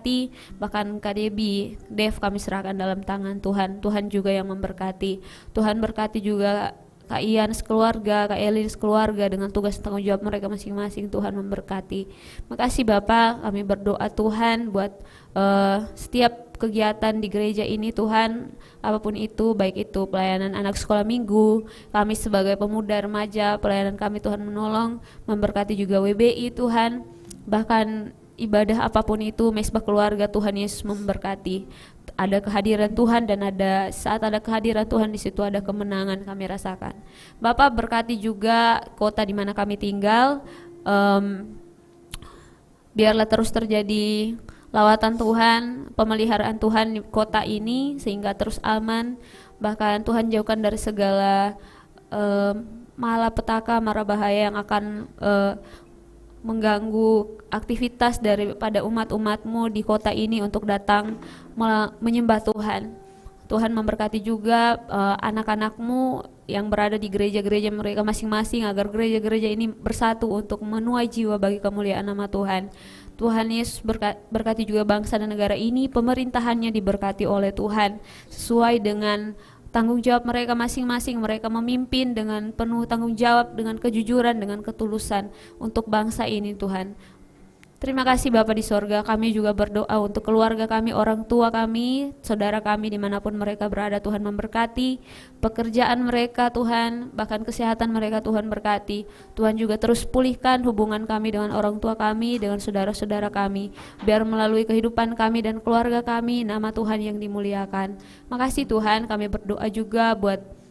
bahkan Kak Dev kami serahkan dalam tangan Tuhan. Tuhan juga yang memberkati. Tuhan berkati juga Kak Ian sekeluarga, Kak Elin sekeluarga dengan tugas tanggung jawab mereka masing-masing. Tuhan memberkati. Makasih Bapak, kami berdoa Tuhan buat setiap kegiatan di gereja ini Tuhan, apapun itu, baik itu pelayanan anak sekolah minggu, kami sebagai pemuda remaja, pelayanan kami Tuhan menolong, memberkati juga WBI Tuhan, bahkan ibadah apapun itu, mesbah keluarga Tuhan Yesus memberkati. Ada kehadiran Tuhan dan saat ada kehadiran Tuhan di situ ada kemenangan kami rasakan. Bapak berkati juga kota di mana kami tinggal. Biarlah terus terjadi lawatan Tuhan, pemeliharaan Tuhan di kota ini sehingga terus aman. Bahkan Tuhan jauhkan dari segala malapetaka, mara bahaya yang akan mengganggu aktivitas daripada umat-umat-Mu di kota ini untuk datang menyembah Tuhan. Tuhan memberkati juga anak-anak-Mu yang berada di gereja-gereja mereka masing-masing, agar gereja-gereja ini bersatu untuk menuai jiwa bagi kemuliaan nama Tuhan. Tuhan Yesus berkati juga bangsa dan negara ini, pemerintahannya diberkati oleh Tuhan sesuai dengan tanggung jawab mereka masing-masing. Mereka memimpin dengan penuh tanggung jawab, dengan kejujuran, dengan ketulusan untuk bangsa ini Tuhan. Terima kasih Bapa di sorga, kami juga berdoa untuk keluarga kami, orang tua kami, saudara kami dimanapun mereka berada. Tuhan memberkati pekerjaan mereka Tuhan, bahkan kesehatan mereka Tuhan berkati. Tuhan juga terus pulihkan hubungan kami dengan orang tua kami, dengan saudara-saudara kami, biar melalui kehidupan kami dan keluarga kami nama Tuhan yang dimuliakan. Makasih Tuhan, kami berdoa juga buat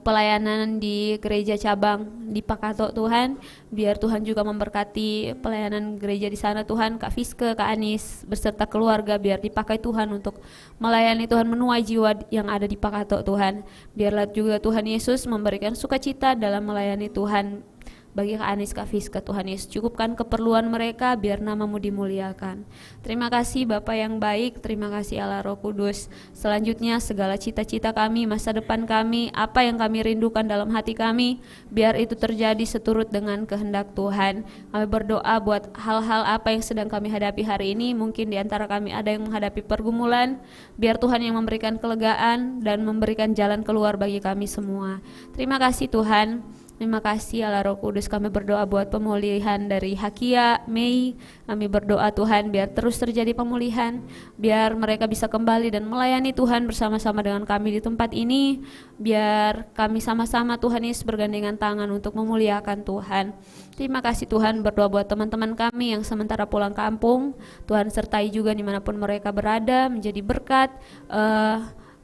pelayanan di gereja cabang di Pakato Tuhan, biar Tuhan juga memberkati pelayanan gereja di sana Tuhan, Kak Fiske, Kak Anis beserta keluarga, biar dipakai Tuhan untuk melayani Tuhan, menuai jiwa yang ada di Pakato Tuhan. Biarlah juga Tuhan Yesus memberikan sukacita dalam melayani Tuhan bagi Kak Anis, Kak Fiska. Tuhan Yesus cukupkan keperluan mereka biar nama-Mu dimuliakan. Terima kasih Bapa yang baik, terima kasih Allah Roh Kudus. Selanjutnya segala cita-cita kami, masa depan kami, apa yang kami rindukan dalam hati kami, biar itu terjadi seturut dengan kehendak Tuhan. Kami berdoa buat hal-hal apa yang sedang kami hadapi hari ini. Mungkin di antara kami ada yang menghadapi pergumulan, biar Tuhan yang memberikan kelegaan dan memberikan jalan keluar bagi kami semua. Terima kasih Tuhan. Terima kasih Allah Roh Kudus. Kami berdoa buat pemulihan dari Hakia, Mei. Kami berdoa Tuhan biar terus terjadi pemulihan, biar mereka bisa kembali dan melayani Tuhan bersama-sama dengan kami di tempat ini. Biar kami sama-sama Tuhan Yesus bergandengan tangan untuk memuliakan Tuhan. Terima kasih Tuhan, berdoa buat teman-teman kami yang sementara pulang kampung. Tuhan sertai juga dimanapun mereka berada, menjadi berkat,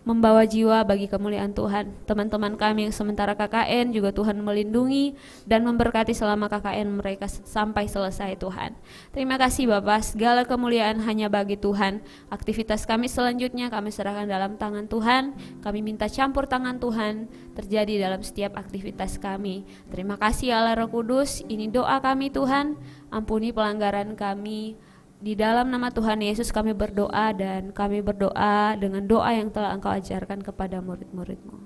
membawa jiwa bagi kemuliaan Tuhan. Teman-teman kami yang sementara KKN juga Tuhan melindungi dan memberkati selama KKN mereka sampai selesai Tuhan. Terima kasih Bapak, segala kemuliaan hanya bagi Tuhan. Aktivitas kami selanjutnya kami serahkan dalam tangan Tuhan. Kami minta campur tangan Tuhan terjadi dalam setiap aktivitas kami. Terima kasih Allah Roh Kudus, ini doa kami Tuhan, ampuni pelanggaran kami. Di dalam nama Tuhan Yesus kami berdoa, dan kami berdoa dengan doa yang telah Engkau ajarkan kepada murid-murid-Mu.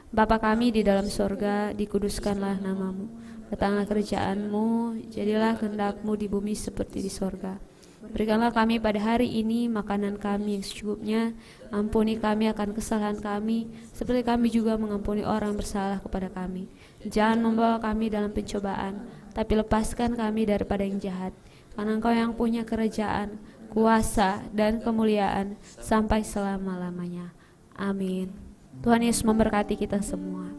Bapa kami di dalam sorga, dikuduskanlah nama-Mu. Datanglah kerajaan-Mu, jadilah kehendak-Mu di bumi seperti di sorga. Berikanlah kami pada hari ini makanan kami yang secukupnya. Ampuni kami akan kesalahan kami, seperti kami juga mengampuni orang yang bersalah kepada kami. Jangan membawa kami dalam pencobaan, tapi lepaskan kami daripada yang jahat. Karena Engkau yang punya kerajaan, kuasa, dan kemuliaan sampai selama-lamanya. Amin. Tuhan Yesus memberkati kita semua.